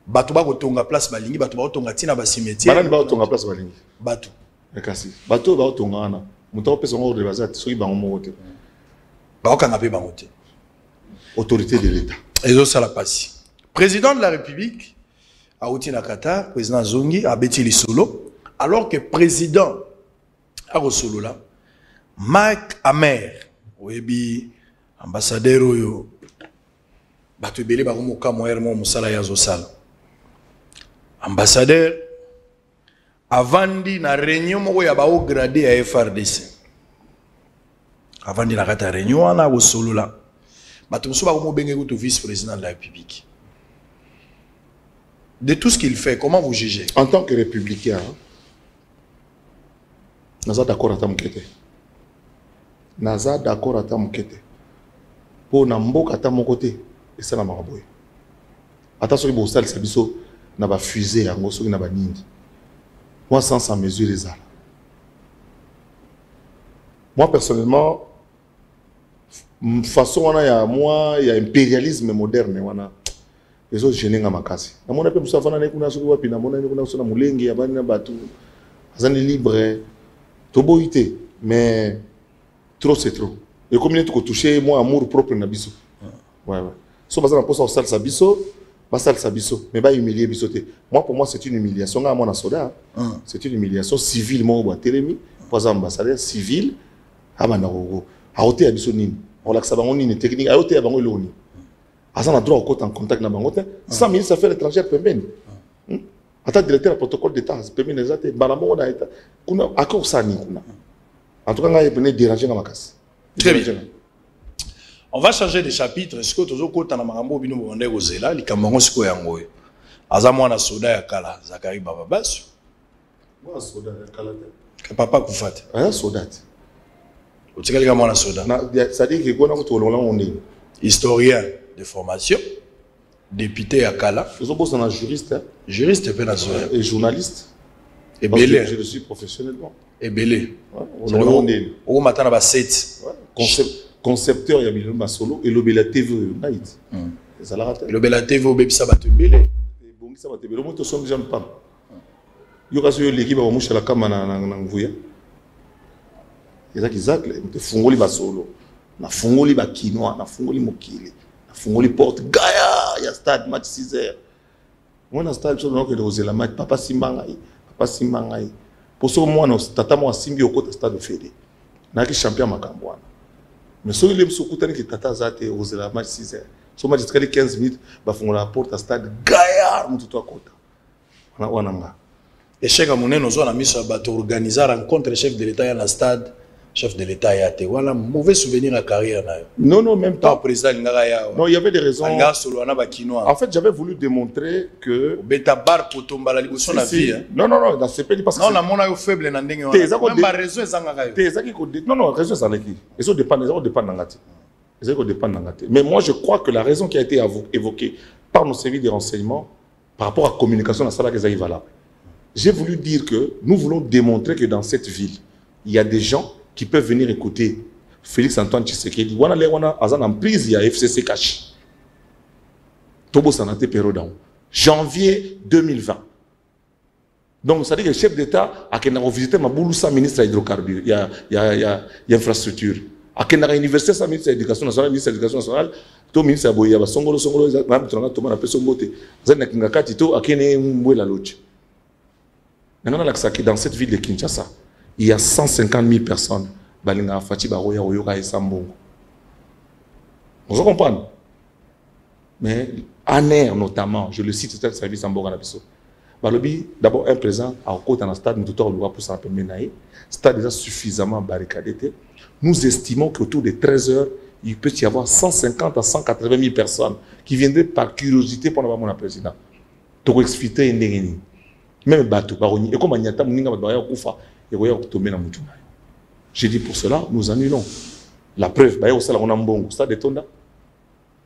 bato ba ko tonga place balingi, bato ba tonga tina ba cimetière. Banani ba tonga place balingi. Bato. Kasi. Bato ba tonga na. Muto pesa ngo de bazat soki bango moto. Autorité de l'État. Et ça la passe. Président de la République, Aouti Nakata, président Zongi, a Betty Solo, alors que président Arosolo là, Mike Amer, Webi, ambassadeur Oyo, Batubele Barumoka Moermo Moussala Yazosal. Ambassadeur, Avandi na réunion Moya Bao gradé à FRDC. Avant de la réunion, on a au solo là. Mais tout vice-président de la République. De tout ce qu'il fait, comment vous jugez? En tant que républicain, Naza d'accord à Tamkete. Naza d'accord à Tamkete. Pour Nambok à mon côté, et ça n'a pas maraboué. Attention, il y a des gens qui ont fusé, qui ont nindi. Moi, sans mesure les armes. Moi, personnellement, façon on a moi il y a impérialisme moderne wana les autres gênés nga makasi na mona pe musa fana ne kuna soki wapi na mona ne kuna sona mulengi ya bana batu azani libre to boité mais trop c'est trop et comme il est tout touché moi amour propre na biso ouais so bazana posa au salsa biso ba salsa biso mais ba humilier biso te moi pour moi c'est une humiliation nga mona soda c'est une humiliation civile mo ba télémi pour ambassadeur civil amana go a ôté à biso nini on l'a sabango ni technique ayote ya bango loni asa na droit en contact na bango te sans ministre affaires étrangères pembeni ata directeur du protocole d'état pembeni ezate balamo na état kuna accord sani kuna en tout cas nga yebene déranger na makasi. Très bien. On va changer de chapitre. Est-ce que tozo kota na marambo bino bonde kozela likambango siko yango aza mwana soda ya kala Zakari Bababasu mwana soda ya kala te papa kufata aya soda te c'est-à-dire que historien de formation, député à Kala, juriste, juriste et journaliste. Et Parce que belé. je le suis professionnellement. Et belé. Au matin, à 7. Concepteur, il y a Milou Masolo et l'Obéla TV Night. Ça l'a raté. L'Obéla TV au Baby Sabat belé. Bon, ça va te belé. Moi, tu sens que j'aime pas. Il y a l'équipe à moucher la caméra dans Vouya. Il y a qui zac, tu fungoli basolo. Na fungoli ba quinoa, na fungoli mokili. Na fungoli porte Gaïa, il y a stade match 6h. Moi na stade so donc de la match papa Simbangai. Pour ce moi non tata moi simbi au côté stade de Fédé. Na ki champion makambwana. Mais so il aime so kutani ki tata zate oser la match 6h. So match très 15 minutes ba fungola porte stade Gaïa mutu to akota. Wana nga. Et chef Amoune nous a mis sur bateau organiser rencontre chef de l'État à la stade. Chef de l'État y a été. Voilà, mauvais souvenir à carrière. Non, même pas. Président non, il y avait des raisons. En fait, j'avais voulu démontrer que. Non, non, dans ce pays, parce que. Non, on a faible. Non, non, raison, c'est qui. Ils dépendent. Mais moi, je crois que la raison qui a été évoquée par nos services de renseignement par rapport à la communication dans la salle, valable. J'ai voulu dire que nous voulons démontrer que dans cette ville, il y a des gens qui peuvent venir écouter Félix Antoine Tshisekedi. On a en prise, il y a FCC caché. Tobo Sanate Pérodan. Janvier 2020. Donc, ça dit que le chef d'État a visité Mabouloussa, ministre de l'hydrocarbure. Il y a infrastructure. A Kenara Université, sa ministre de l'Éducation nationale, ministre de l'Éducation nationale, tout ministre de l'Éducation nationale, Songolo, Thomas Pesombote. Zanakingakati, tout a Kene Mbouela Lodge. Maintenant, dans cette ville de Kinshasa, il y a 150 000 personnes. Balinga Fati Baroya Oyoka et Sambongo. Vous comprenez? Mais ANER notamment, je le cite, c'est un service en Boganabiso. Balobi, d'abord un président à côté dans le stade, nous tout le pour s'en menailler. Stade déjà suffisamment barricadé. Nous estimons qu'autour de 13 heures, il peut y avoir 150 à 180 000 personnes qui viendraient par curiosité pour avoir mon président. Pour expliquer une même bateau, baroni. Et comme il y a un moninga badaya kufa, et voyez tomber dans mutuna. J'ai dit pour cela, nous annulons. La preuve, bah on a un bon stade de Tonda.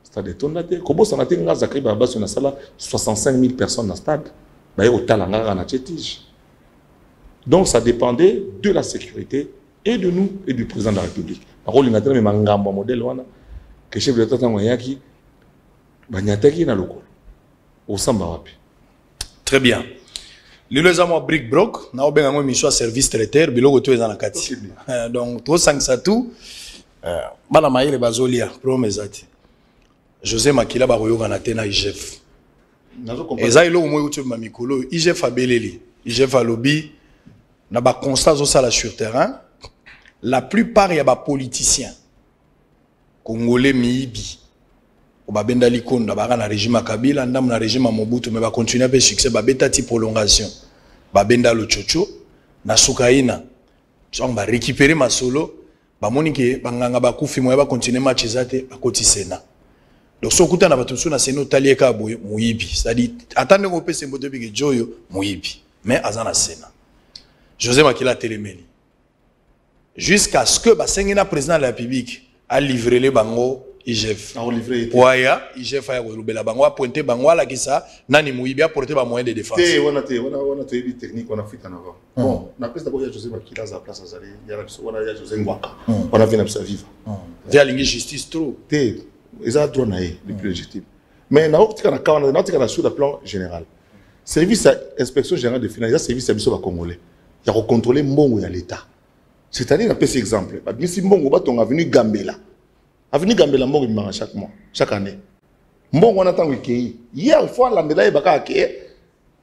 Stade de Tonda, comment ça n'a été un zakri bah sur la salle 65 000 personnes dans le stade. Bah au talanga na tchétige. Donc ça dépendait de la sécurité et de nous et du président de la République. Par contre, il y a un mangamba modèle wana que chef de l'État tangwayaki banyataki na loko. Au samba wapi. Très bien. Les amours brick broc, na obenga ngo mission service traiteur, biloko to ezana kati. Donc to sangisa tout bana maile bazolia promesati. José Makila ba koyoka na tena IGF. Eza ilo mo youtube ma mikolo, IGF abeleli. IGF alobi na ba constat zo sala sur terrain. La plupart ya ba politiciens congolais miibi. Babenda likonda baka na régime ya Kabila ndam na régime ya Mobutu mais ba continuer pe succès ba betati prolongation babenda lo chocho na sukaina so ba récupérer masolo ba monike banganga ba kufi moya ba continuer match ezate ba koti Sénat donc so kuta na bato so na Sénat talieka boye muyibi c'est-à-dire attendre ko pese mbote bige joyo muyibi mais azana Sénat José Makila Telemeli jusqu'à ce que ba sengina président de la République a livré les bango IGF. Waya, IGF a relubela bango a pointé bango à la kisa nani muibi a porté ba moyen de défense. On a une technique, on a fait en avant. Bon, on a pris d'abord José Makila à la place Azali, il y a José Ngwaka. On a vu la vivre. Via l'ingi justice trop. Ils ont droit naï le plus légitime. Mais on a sur le plan général. Service inspection générale de finances, il y a service à Bissau congolais. Il y a contrôler Mbongo et l'État. C'est-à-dire, on a pris exemple. Si Mbongo est venu Gambela. Avenue Gambela Mbongo chaque mois, chaque année. Mbongo on attend qu'il hier il faut l'andela baka ke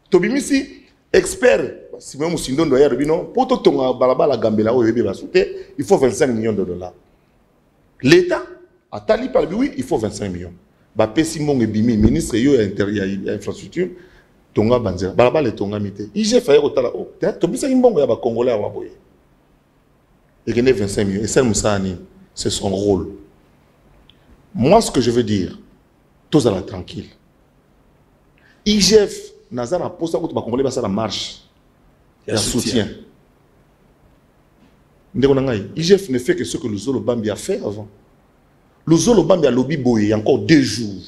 tobimisi expert si même Sindo doya robino poto tonga balabala Gambela o yebe basouté il faut 25 millions de dollars. L'État a tali par oui il faut 25 millions. Ba pesi Mbongo bimi ministre yo intérieur ya infrastructure tonga banzela balabala tonga mité. IGF fa yotala o. Tobimisa Mbongo ya ba congolais wa boye. Et gagner 25 millions et ça Moussani c'est son rôle. Moi, ce que je veux dire, tous à la tranquille. IGF, Nazar a posé la marche. Il y a soutien. IGF ne fait que ce que le Zolo Bambi a fait avant. Le Zolo Bambi a lobby boy, il y a encore 2 jours.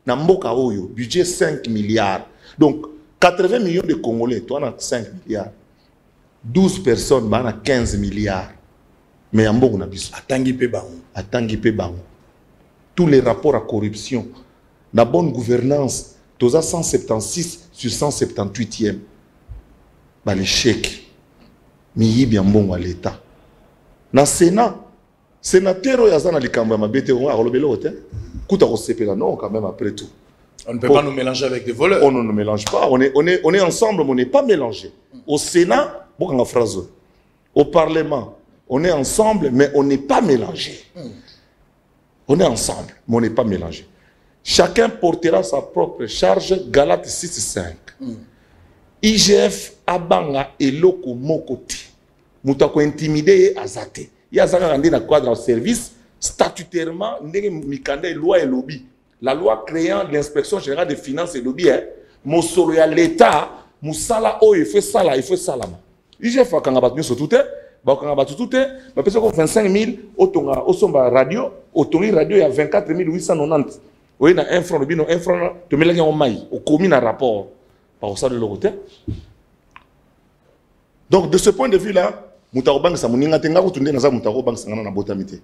Namboka Oyo, budget 5 milliards. Donc, 80 millions de Congolais, toi, on a 5 milliards. 12 personnes, on a 15 milliards. Mais en bon, on a besoin. Atangi pe bango. Tous les rapports à corruption, la bonne gouvernance, tous à 176 sur 178e. Bah, l'échec. Mais il y a bien bon à l'État. Dans le Sénat, sénateur, il y a un likambo, il y a un likambo, non, quand même, après tout. On ne peut pas nous mélanger avec des voleurs. On ne nous mélange pas. On est ensemble, mais on n'est pas mélangés. Au Sénat, bon, phrase. Au Parlement, on est ensemble, mais on n'est pas mélangés. On est ensemble, mais on n'est pas mélangés. Chacun portera sa propre charge. Galates 6:5. IGF abanga eloko mokoti. Moutako intimidé azate. Il y a un cadre de service statutairement, mikande loi et lobby. La loi créant l'inspection générale des finances et lobby, mosolo ya l'État, musala o il fait ça là, il fait ça là. IGF a kanga battu sur tout bakanga battu tout ba pesa ko 25 000 otonga osomba radio, otongi radio ya 24 890. Oui na un franc lobby no un franc to melaki en mai, au commis na rapport par ça de l'autre. Donc de ce point de vue là, mutako bank sa muninga tenga ko tunde na za mutako bank sangana na botamité.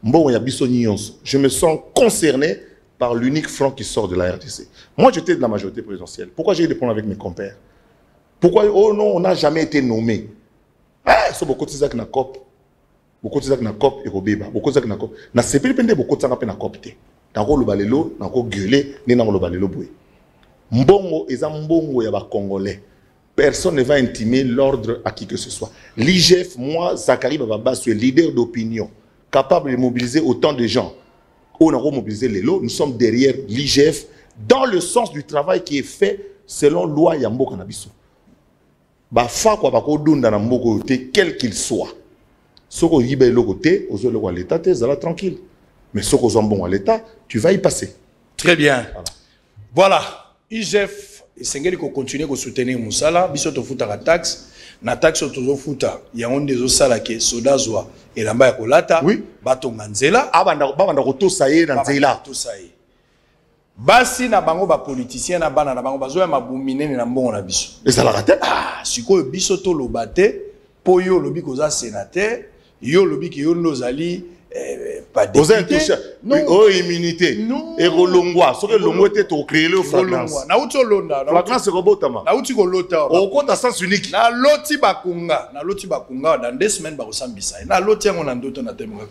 Mbo ya biso nyonso. Je me sens concerné par l'unique front qui sort de la RDC. Moi, j'étais de la majorité présidentielle. Pourquoi j'ai eu des problèmes avec mes compères? Pourquoi, oh non, on n'a jamais été nommé? Ah, c'est beaucoup de ça qui n'a COP. Beaucoup de ça qui n'a COP et Robeba. Beaucoup de ça qui n'a COP. Na sepeli pende beaucoup de ça qui n'a COP. N'a ko le balelo, n'a ko gueuler, ni n'a ko le balelo boué. Mbongo, eza mbongo ya ba Congolais. Personne ne va intimer l'ordre à qui que ce soit. L'IGF, moi, Zachary Bababa, suis leader d'opinion, capable de mobiliser autant de gens. On a remobilisé les lots, nous sommes derrière l'IGF dans le sens du travail qui est fait selon loi Yambo Kanabiso. Bah, fa quoi, bah, quel qu'il soit. Ce qu'on y le côté, aux autres à l'État, t'es tranquille. Mais ce qu'on bon à l'État, tu vas y passer. Très bien. Voilà. IGF, et c'est qu'il faut continuer à soutenir Moussala, biso to futa la taxe. Na taxe tozo futa ya onde zo sala ke soda zwa elamba ya kolata oui batonga nzela abanda ko saye na nzela to saye basi na bango ba politicien na bana na bango bazo ya mabuminene na mbongo na biso ezala rate sikoyo biso to lobate po yo lobi koza sénateur yo lobi ki yo nozali pas député oh immunité et rolongwa so que longo était to créer le flagrance na uti olonda flagrance robotama na uti ko lota au compte à sens unique na loti bakunga dans 2 semaines ba kosambisa na loti yango na ndoto na temoka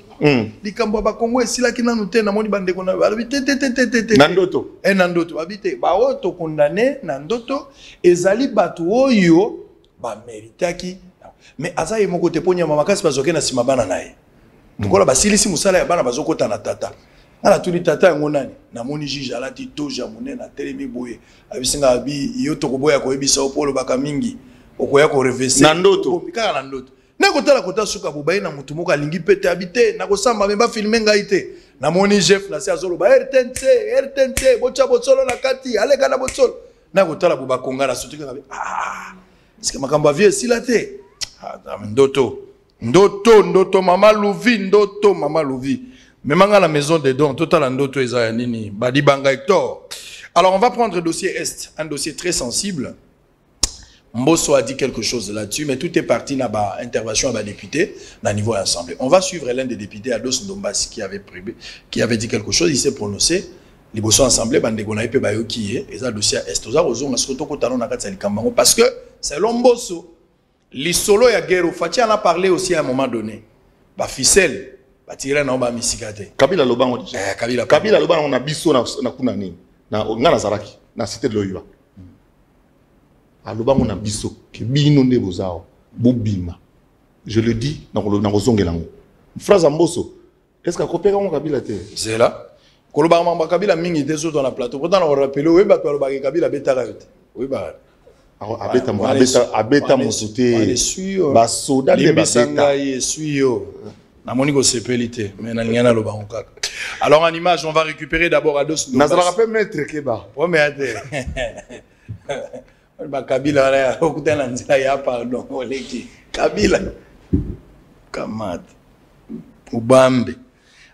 likambo ba Kongo esila ki nanu te na moni bande ko na te na ndoto na ndoto babite ba o to condamné na ndoto ezali batu oyo ba meritaki mais azaye moko te ponya mamakasi bazoke na sima bana nae Tukola basilisi musala ya bana bazokota na tata. Ala tuli tata yango nani? Na moni juge alati toja monene na telemi boye. Abisinga abi yo tokoboya ko ebisa opolo baka mingi. Okoya ko reverser. Na ndoto. Kopika na ndoto. Na kotala kota suka bobaye na mutu moko alingi pete habité na kosamba memba filmer ngai te. Na moni chef na se azolo ba RTNC bocha botsolo na kati aleka na botsolo. Na kotala boba konga na sotika ngabe. Est-ce que makamba vie sila te? Ndoto mama Louvi memanga la maison des dons total ndoto eza nini badi banga Hector. Alors on va prendre le dossier Est, un dossier très sensible. Mbosso a dit quelque chose là-dessus, mais tout est parti na ba intervention à ba député na niveau assemblée. On va suivre l'un des députés Ados Ndombasi qui avait dit quelque chose, il s'est prononcé. Liboso assemblée bande gona pe ba yo qui est eza dossier Est oza ozonga soto ko talon na kati ya likambango parce que c'est Mbosso. L'isolo ya guerre, Fati en a parlé aussi à un moment donné. Ba ficelle, ba tirer na ba misikate. Kabila Lobango dit. Kabila Lobango on a biso na kuna nini. Na ngana zaraki, na cité de Loyiba. A Lobango na biso ke bino nde bozao, bobima. Je le dis na kozongelango. Phrase Mbosso. Est-ce que kopeka on Kabila te? C'est là. Koloba mamba Kabila mingi te sur dans la plateau. Pourtant on rappelle oui ba to ba Kabila betara yote. Oui ba abeta mosuté ba soda de basanga yesuyo na moniko sepelité mais na ngana lo bango kaka. Alors en image on va récupérer d'abord Ados Ndombasi. Nazala rappelle maître Keba. Oh mais attends. Ba Kabila la okutana nzila ya pardon oleki. Kabila Kamad Ubambe.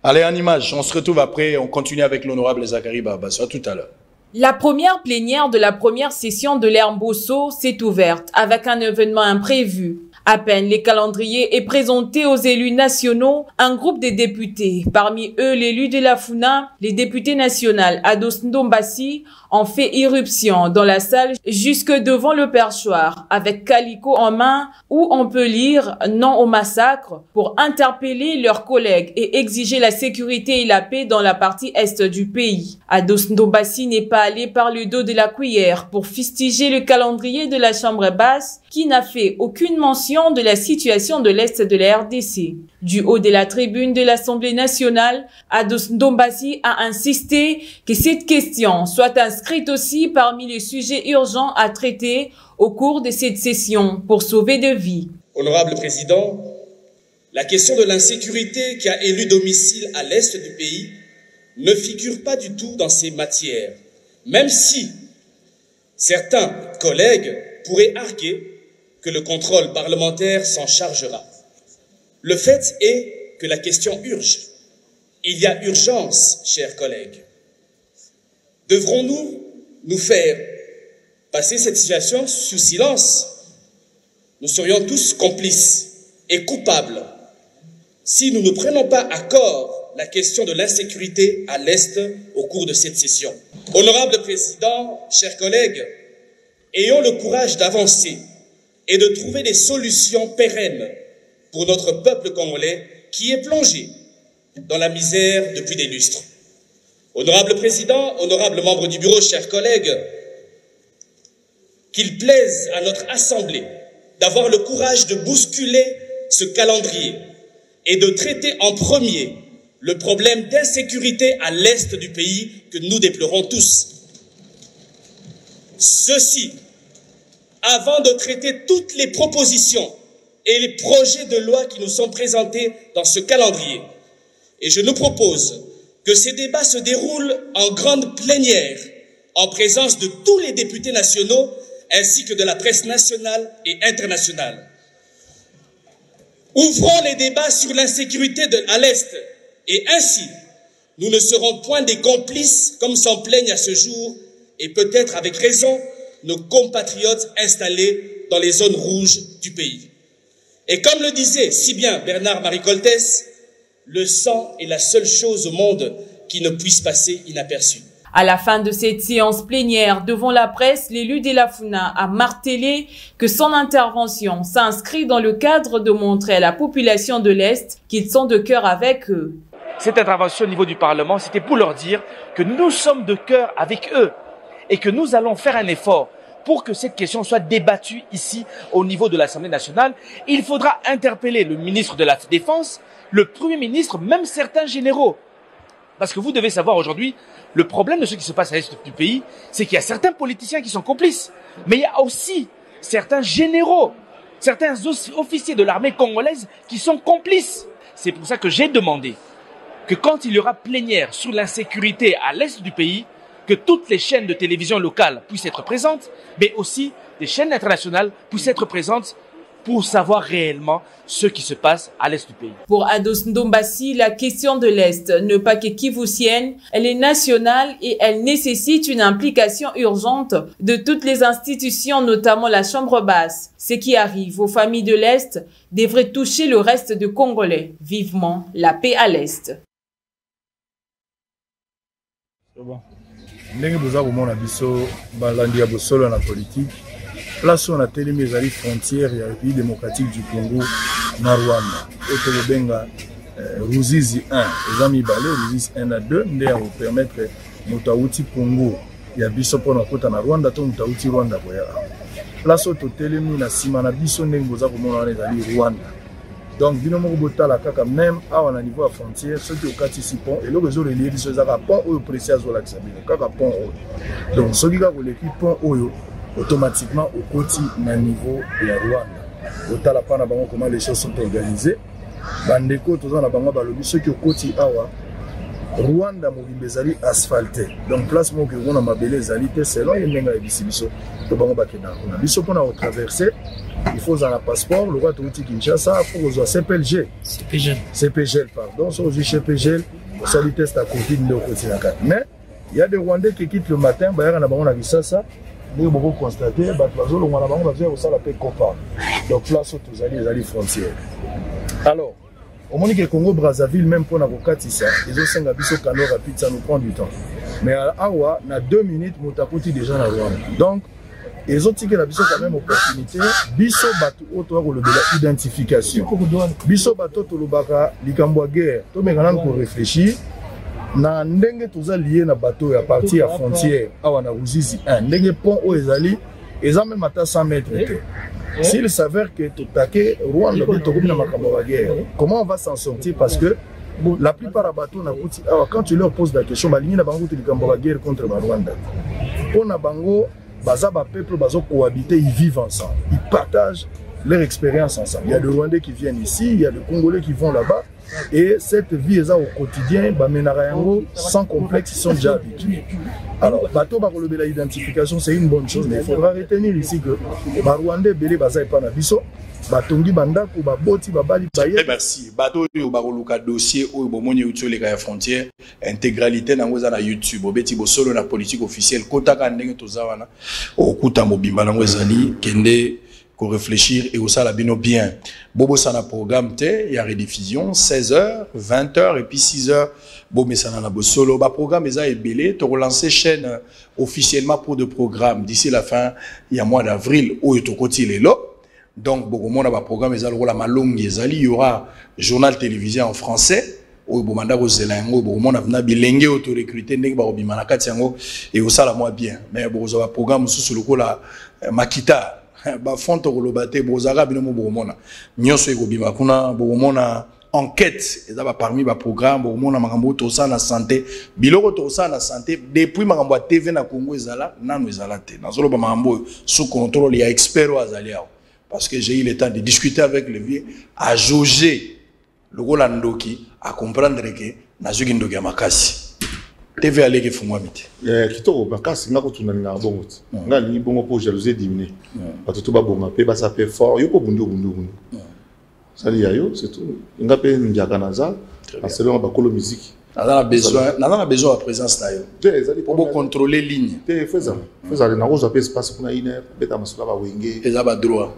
Allez en image, on se retrouve après, on continue avec l'honorable Zachary Babas. À tout à l'heure. La première plénière de la première session de l'ère Mbosso s'est ouverte avec un événement imprévu. À peine les calendriers est présenté aux élus nationaux, un groupe de députés, parmi eux l'élu de la Funa, les députés nationaux Ados Ndombassi, ont fait irruption dans la salle jusque devant le perchoir avec Calico en main où on peut lire « Non au massacre » pour interpeller leurs collègues et exiger la sécurité et la paix dans la partie est du pays. Ados Ndombassi n'est pas allé par le dos de la cuillère pour fustiger le calendrier de la chambre basse qui n'a fait aucune mention de la situation de l'Est de la RDC. Du haut de la tribune de l'Assemblée nationale, Ados Ndombassi a insisté que cette question soit inscrite aussi parmi les sujets urgents à traiter au cours de cette session pour sauver des vies. Honorable Président, la question de l'insécurité qui a élu domicile à l'Est du pays ne figure pas du tout dans ces matières, même si certains collègues pourraient arguer que le contrôle parlementaire s'en chargera. Le fait est que la question urge. Il y a urgence, chers collègues. Devrons-nous nous faire passer cette situation sous silence? Nous serions tous complices et coupables si nous ne prenons pas à corps la question de l'insécurité à l'Est au cours de cette session. Honorable Président, chers collègues, ayons le courage d'avancer et de trouver des solutions pérennes pour notre peuple congolais qui est plongé dans la misère depuis des lustres. Honorable Président, honorables membres du bureau, chers collègues, qu'il plaise à notre Assemblée d'avoir le courage de bousculer ce calendrier et de traiter en premier le problème d'insécurité à l'Est du pays que nous déplorons tous. Ceci, avant de traiter toutes les propositions et les projets de loi qui nous sont présentés dans ce calendrier. Et je nous propose que ces débats se déroulent en grande plénière, en présence de tous les députés nationaux, ainsi que de la presse nationale et internationale. Ouvrons les débats sur l'insécurité à l'Est, et ainsi, nous ne serons point des complices, comme s'en plaignent à ce jour, et peut-être avec raison, nos compatriotes installés dans les zones rouges du pays. Et comme le disait si bien Bernard-Marie Coltès, le sang est la seule chose au monde qui ne puisse passer inaperçue. À la fin de cette séance plénière devant la presse, l'élu de la Funa a martelé que son intervention s'inscrit dans le cadre de montrer à la population de l'Est qu'ils sont de cœur avec eux. Cette intervention au niveau du Parlement, c'était pour leur dire que nous sommes de cœur avec eux et que nous allons faire un effort pour que cette question soit débattue ici au niveau de l'Assemblée nationale. Il faudra interpeller le ministre de la Défense, le Premier ministre, même certains généraux. Parce que vous devez savoir aujourd'hui, le problème de ce qui se passe à l'Est du pays, c'est qu'il y a certains politiciens qui sont complices. Mais il y a aussi certains généraux, certains officiers de l'armée congolaise qui sont complices. C'est pour ça que j'ai demandé que quand il y aura plénière sur l'insécurité à l'Est du pays, que toutes les chaînes de télévision locales puissent être présentes, mais aussi des chaînes internationales puissent être présentes pour savoir réellement ce qui se passe à l'Est du pays. Pour Ados Ndombassi, la question de l'Est n'est pas que kivusienne, elle est nationale et elle nécessite une implication urgente de toutes les institutions, notamment la Chambre basse. Ce qui arrive aux familles de l'Est devrait toucher le reste des Congolais. Vivement la paix à l'Est. C'est bon. Ndenge boza komona biso balandi ya bosolo na politique place on a telemi ezali frontière ya pays démocratique du Congo na Rwanda oto kobenga Ruzizi 1 eza mibale Ruzizi 1 na 2 nde ya permettre moto auti Congo ya biso pona kota na Rwanda to moto auti Rwanda koya place oto telemi na sima na biso ndenge boza komona wana ezali Rwanda. Donc, bino moko botala kaka même awa na niveau ya frontière soki okati si pont et loko ezoleli biso ezaka pont oyo précis azolakisa bino kaka pont oyo. Donc soki kaka oleki pont oyo automatiquement okoti na niveau ya Rwanda. Otala pa na bango comment les choses sont organisées. Bandeko toza na bango balobi soki okoti awa Rwanda mobimba ezali asphalté. Donc place moko ekona mabele ezali te selon yendenga ebisi biso to bango bakenda kuna biso pona o traverser. Il faut un passeport, le roi de Kinshasa, il faut un CPLG. CPGL, pardon. Si on dit CPGL, ça lui teste à Covid, mais Il y a des Rwandais qui quittent le matin, il y a des ça. Nous avons constaté, donc place aux alliés frontières. Alors, au moment que Congo Brazzaville, même pour la ça, ils ont 5 abyssos canaux rapides, ça nous prend du temps. Mais à Awa, on a 2 minutes, nous avons déjà dans Rwanda. Donc, ils ont tiré la biso quand même opportunité. Biso bato auto ko lobela identification. Biso bato to lobaka likambwa guerre. To mekana ko réfléchir. Na ndenge toza lié na bateau à partir à frontière awa na Ruzizi 1 ndenge pont o ezali eza même ata 100 mètres. S'il s'avère que totake Rwanda to na makambo ba guerre, comment on va s'en sortir parce que la plupart des bateaux na kuti awa quand tu leur poses la question ba lingi na bango to likambo ba guerre contre ba Rwanda. Pour na bango bazaba peuple bazo cohabiter, ils vivent ensemble, ils partagent leur expérience ensemble. Il y a des Rwandais qui viennent ici, il y a des Congolais qui vont là-bas. Et cette vie est au quotidien, sans complexe, ils sont déjà habitués. Alors, bateau ba l'identification, c'est une bonne chose, mais il faudra retenir ici que les Rwandais belé baza pas na biso, batongi banda ko ba boti ba bali baye. Merci. Bateau yo ba luka dossier o bo moni utio les frontières, intégralité na ngoza na YouTube, obeti bo solo na politique officielle, kota ka ndenge tozawana, okuta mobimba na ngozali kende qu'on réfléchir et au salabino bien. Bobo sana programme il y a rediffusion 16h, 20h et puis 6h. Bobo sana na solo ba programme eza ebelé to relancer chaîne officiellement pour de programmes d'ici la fin il y a mois d'avril où to kotile lo. Donc bobo mona ba programme eza la malongi ezali il y aura journal télévisé en français où bobo manda ko zelango bobo mona vna bilenge auto recruter ndenge ba obima na kati yango et au sala moi bien. Mais bobo za programme sous le la makita ba fonto kolobate bozaka bino mo bomona nyoso ekobima kuna bomona enquête ezaba parmi ba programme bomona makambo to ça na santé biloko to ça na santé depuis makambo ya TV na Congo ezala nanu ezala te nazolo ba makambo sous contrôle ya expert o azaliao parce que j'ai eu le temps de discuter avec le vieux à jauger le gola ndoki à comprendre que nazuki ndoki ya makasi TV aleke fungwa miti. Kitoko bakasi ngako tunanga bongo. Ngali bongo pour jalousie diminuer. Batuto ba bonga pe ba ça pe fort yo ko bundu. Sali yayo c'est tout. Ngape ndiaka naza parce que ba kolo musique. Nana besoin à présence là yo. Pour contrôler ligne. Fais ça na roza pe espace kuna ine beta masula ba wenge. Eza ba droit.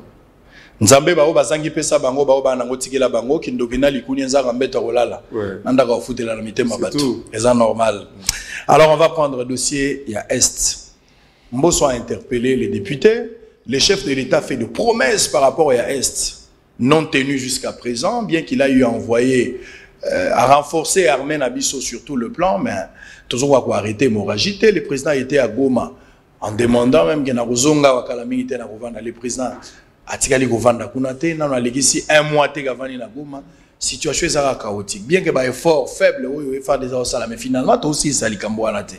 Nzambe bao bazangi pesa bango bao bana ngotikela bango kindokina likuni nzaka mbeta kolala nandaka ofutela na mitema batu eza normal. Alors on va prendre le dossier il y a Est. Mbosso a interpellé les députés, le chef de l'État fait de promesses par rapport à Est non tenues jusqu'à présent, bien qu'il a eu envoyé à renforcer Armée Nabiso sur tout le plan, mais toujours quoi arrêter Moragité, le président était à Goma en demandant même qu'il y a Rozonga Wakalamingite na Rovanda, le président atikali govanda kunate nano alegisi un mois te gavani na Goma situation ezaka chaotique bien que ba effort faible oyo effort des osala mais finalement to aussi sali kambwana te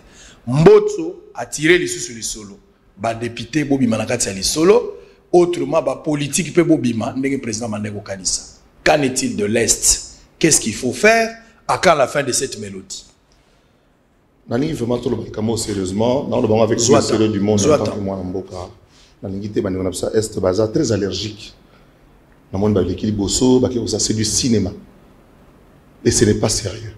mbotso a tiré les sous les solo ba député bobima na kati ya les solo autrement ba politique pe bobima ndenge président Mandeko Kanisa. Qu'en est-il de l'Est? Qu'est-ce qu'il faut faire à quand la fin de cette mélodie? Nani vraiment tout le monde sérieusement dans le bon avec le sérieux du monde en tant que moi Mboka. Est baza très allergique. C'est du cinéma. Et ce n'est pas sérieux.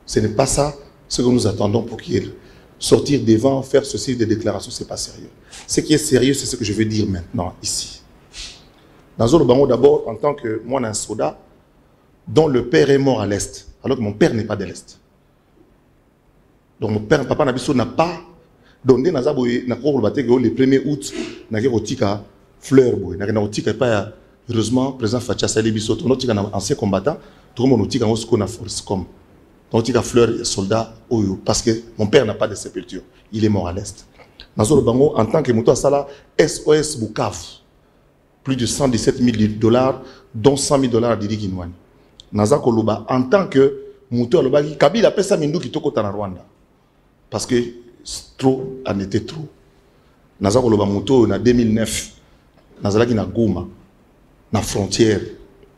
Ce n'est pas ça ce que nous attendons pour qu'il sortir devant, faire ceci, des déclarations, ce n'est pas sérieux. Ce qui est sérieux, c'est ce que je veux dire maintenant, ici. Dans le Bango, d'abord, en tant que moi, un soldat, dont le père est mort à l'Est, alors que mon père n'est pas de l'Est. Donc mon père, papa Nabiso n'a pas donné le 1er août, n'a pas fleur, n'a pas heureusement, président Fatia Salibiso, un ancien combattant, tout le monde a dit qu'on a force comme. Donc il y a fleur soldat, parce que mon père n'a pas de sépulture, il est mort à l'Est. Dans le Bango, en tant que Moutou Asala, SOS Bukavu, plus de 117 000 $, dont 100 000 $ d'Iri Kinwani. Nazako Luba, en tant que Moutou Alobagi, Kabila a fait ça Mindou qui toko en Rwanda. Parce que trop en était trop. Nazako Luba Moutou en 2009, Nazalaki na Goma, na frontière,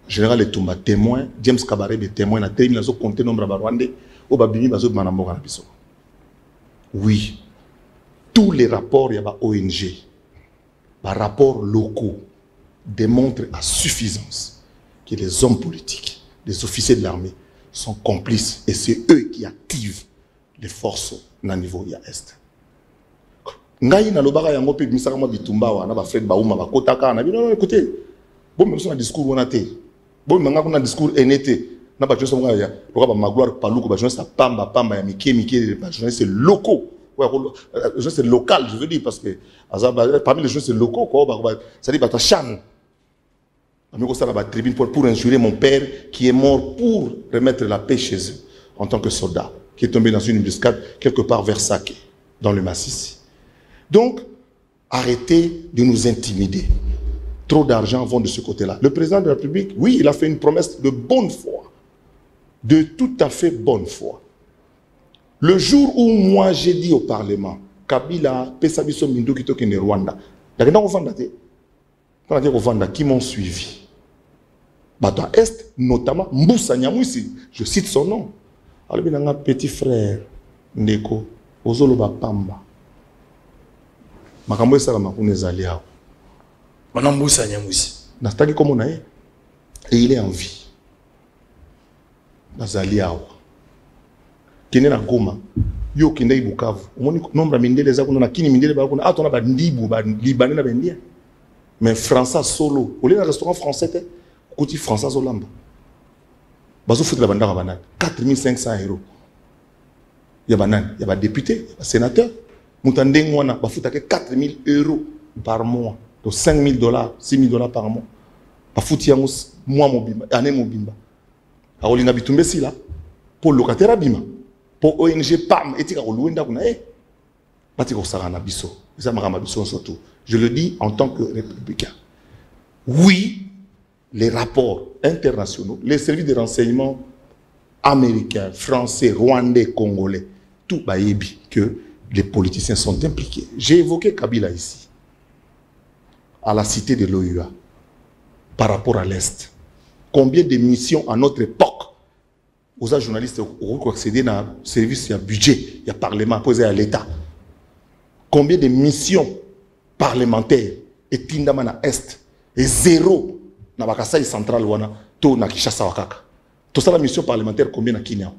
Général Etumba témoin, James Kabarebe témoin, na témoin, nazo compté nombre de Rwandais, au Babimi bazo de Manamboka na biso. Oui, tous les rapports, il y a ONG, les rapports locaux démontrent à suffisance que les hommes politiques, les officiers de l'armée sont complices et c'est eux qui activent les forces na niveau ya est. Ngai na lobaka yango pe misaka mo bitumba wana ba Fred Bauma ba kotaka na bino écoutez. Bon même sur un discours on a té. Bon manga kuna discours NT na ba joso ngaya loka ba Magloire Paluku ba journaliste pamba ya mike ba journaliste locaux. Ouais, c'est local, je veux dire, parce que parmi les journalistes locaux, ça dit bah ta chan. Amigo ça la tribune pour injurer mon père qui est mort pour remettre la paix chez eux en tant que soldat, qui est tombé dans une embuscade quelque part vers Saké, dans le Massissi. Donc, arrêtez de nous intimider. Trop d'argent vont de ce côté-là. Le président de la République, oui, il a fait une promesse de bonne foi, de tout à fait bonne foi. Le jour où moi j'ai dit au Parlement, Kabila, Pesabiso Mindo qui toque Rwanda, qui m'ont suivi. Dans l'Est, notamment, Mboussa Nyamouissi, je cite son nom. Alors, il y a un petit frère, Ndeko, Ozoloba Pamba. Makambo esala makune zali awo. Maintenant Mboussa Nyamouissi. Nastaki comme on a et il est en vie. Nazali awo. Kene na Goma. Yo kende Bukavu. Omoni nombre mindele za kuna kini mindele ba kuna atona ba ndibu ba libanais na bendia. Mais français solo. Au lieu d'un restaurant français te côté français zolamba. Bazo fout la bandara banane 4500 €. Ya banane, ya ba député, ya ba sénateur. Moutandeng wana ba fout 4000 € par mois. Donc $5000, $6000 par mois. Ba fout yango mois mobimba, année mobimba. A olinga bitumbe si là pour locataire bima. Pour ONG PAM etika koluenda kuna batiko sarana biso. Ça marama biso surtout. Je le dis en tant que républicain. Oui, les rapports internationaux, les services de renseignement américains, français, rwandais, congolais, tout baïbi que les politiciens sont impliqués. J'ai évoqué Kabila ici, à la cité de l'OUA, par rapport à l'Est. Combien de missions à notre époque aux journalistes ont accédé à service, il y a budget, il y a parlement posé à l'État. Combien de missions parlementaires et Tindama na Est et zéro na Bakasai central wana to na Kinshasa wakaka. Tout ça la mission parlementaire combien na Kenya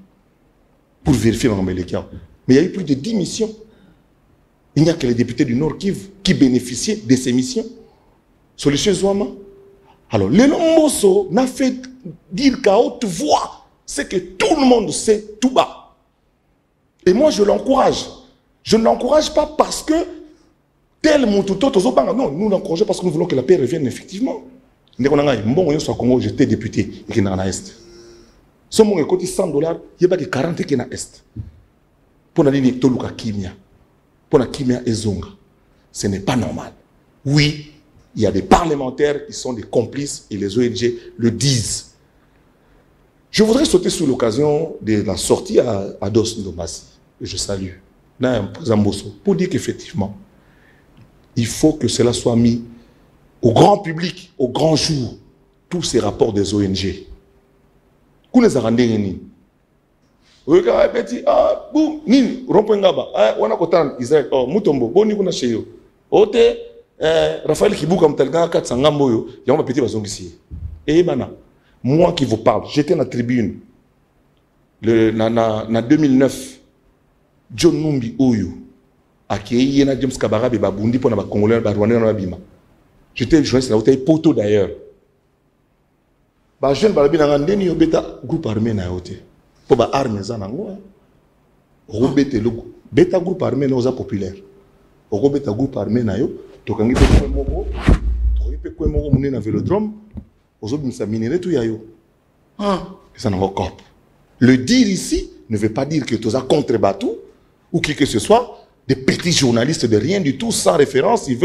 pour vérifier dans mais il y a eu plus de 10 missions. Il n'y a que les députés du Nord Kivu qui bénéficiaient de ces missions. Solution Zouama. Alors, le Lomboso n'a fait dire qu'à haute voix, c'est que tout le monde sait tout bas. Et moi, je l'encourage. Je ne l'encourage pas parce que tel Moutouto, non, nous l'encourageons parce que nous voulons que la paix revienne effectivement. J'étais député et qui n'a Est. Ce monde est coté $100, il y a 40 qui n'a Est. Pour la ligne Toluka Kimia. Pour la Kimia et Zonga. Ce n'est pas normal. Oui, il y a des parlementaires qui sont des complices et les ONG le disent. Je voudrais sauter sur l'occasion de la sortie à Dos Ndomasi. Je salue. Là, un président Bosso, pour dire qu'effectivement, il faut que cela soit mis au grand public, au grand jour, tous ces rapports des ONG. Qu'on les a rendus ni. Regarde, petit, ah, boum, ni, rompengaba, ah, wana kotan, Israël, oh, mutombo, boni kuna cheyo. Ote, Raphaël Kibuka mtalga katsangambo yo, yamba petit bazongisi. Et bana, moi qui vous parle, j'étais dans la tribune, na 2009, John Numbi Oyo, accueilli Yena James Kabara, Babundi pour les Congolais, les Rwandais dans la Bima. J'étais journaliste là, j'étais poteau d'ailleurs. Bah jeune balabi na ngandeni yo beta groupe armé na yote. Pour ba armes za nango. Robete logo. Beta groupe armé na oza populaire. Oko beta groupe armé na yo, tokangi pe ko moko. Tokangi pe ko moko mune na vélodrome. Ozo bimisa minere tout ya yo. Ah, ça n'a pas. Le dire ici ne veut pas dire que tu as contre Batou ou qui que ce soit, des petits journalistes de rien du tout, sans référence, ils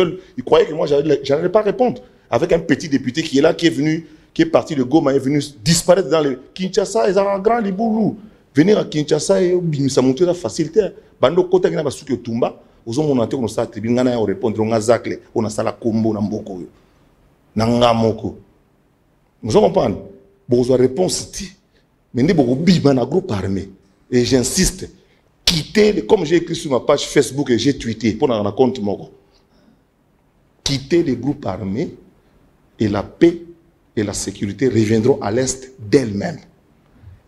croyaient que moi, je n'allais pas répondre. Avec un petit député qui est là, qui est venu, qui est parti de Goma, est venu disparaître dans le Kinshasa, ils ont un grand liboulou. Venir à Kinshasa, ça montre la facilité. Bando kota kina basuki otumba, ozo monate on sa tribu ngana on répondre on a zakle, on a sala kombo na mboko yo. Nanga moko. Vous comprenez? Bon, vous réponse mais ne beaucoup biba na groupe armé. Et j'insiste, quittez, comme j'ai écrit sur ma page Facebook et j'ai tweeté pour un compte Mogo, quittez les groupes armés et la paix et la sécurité reviendront à l'Est d'elles-mêmes.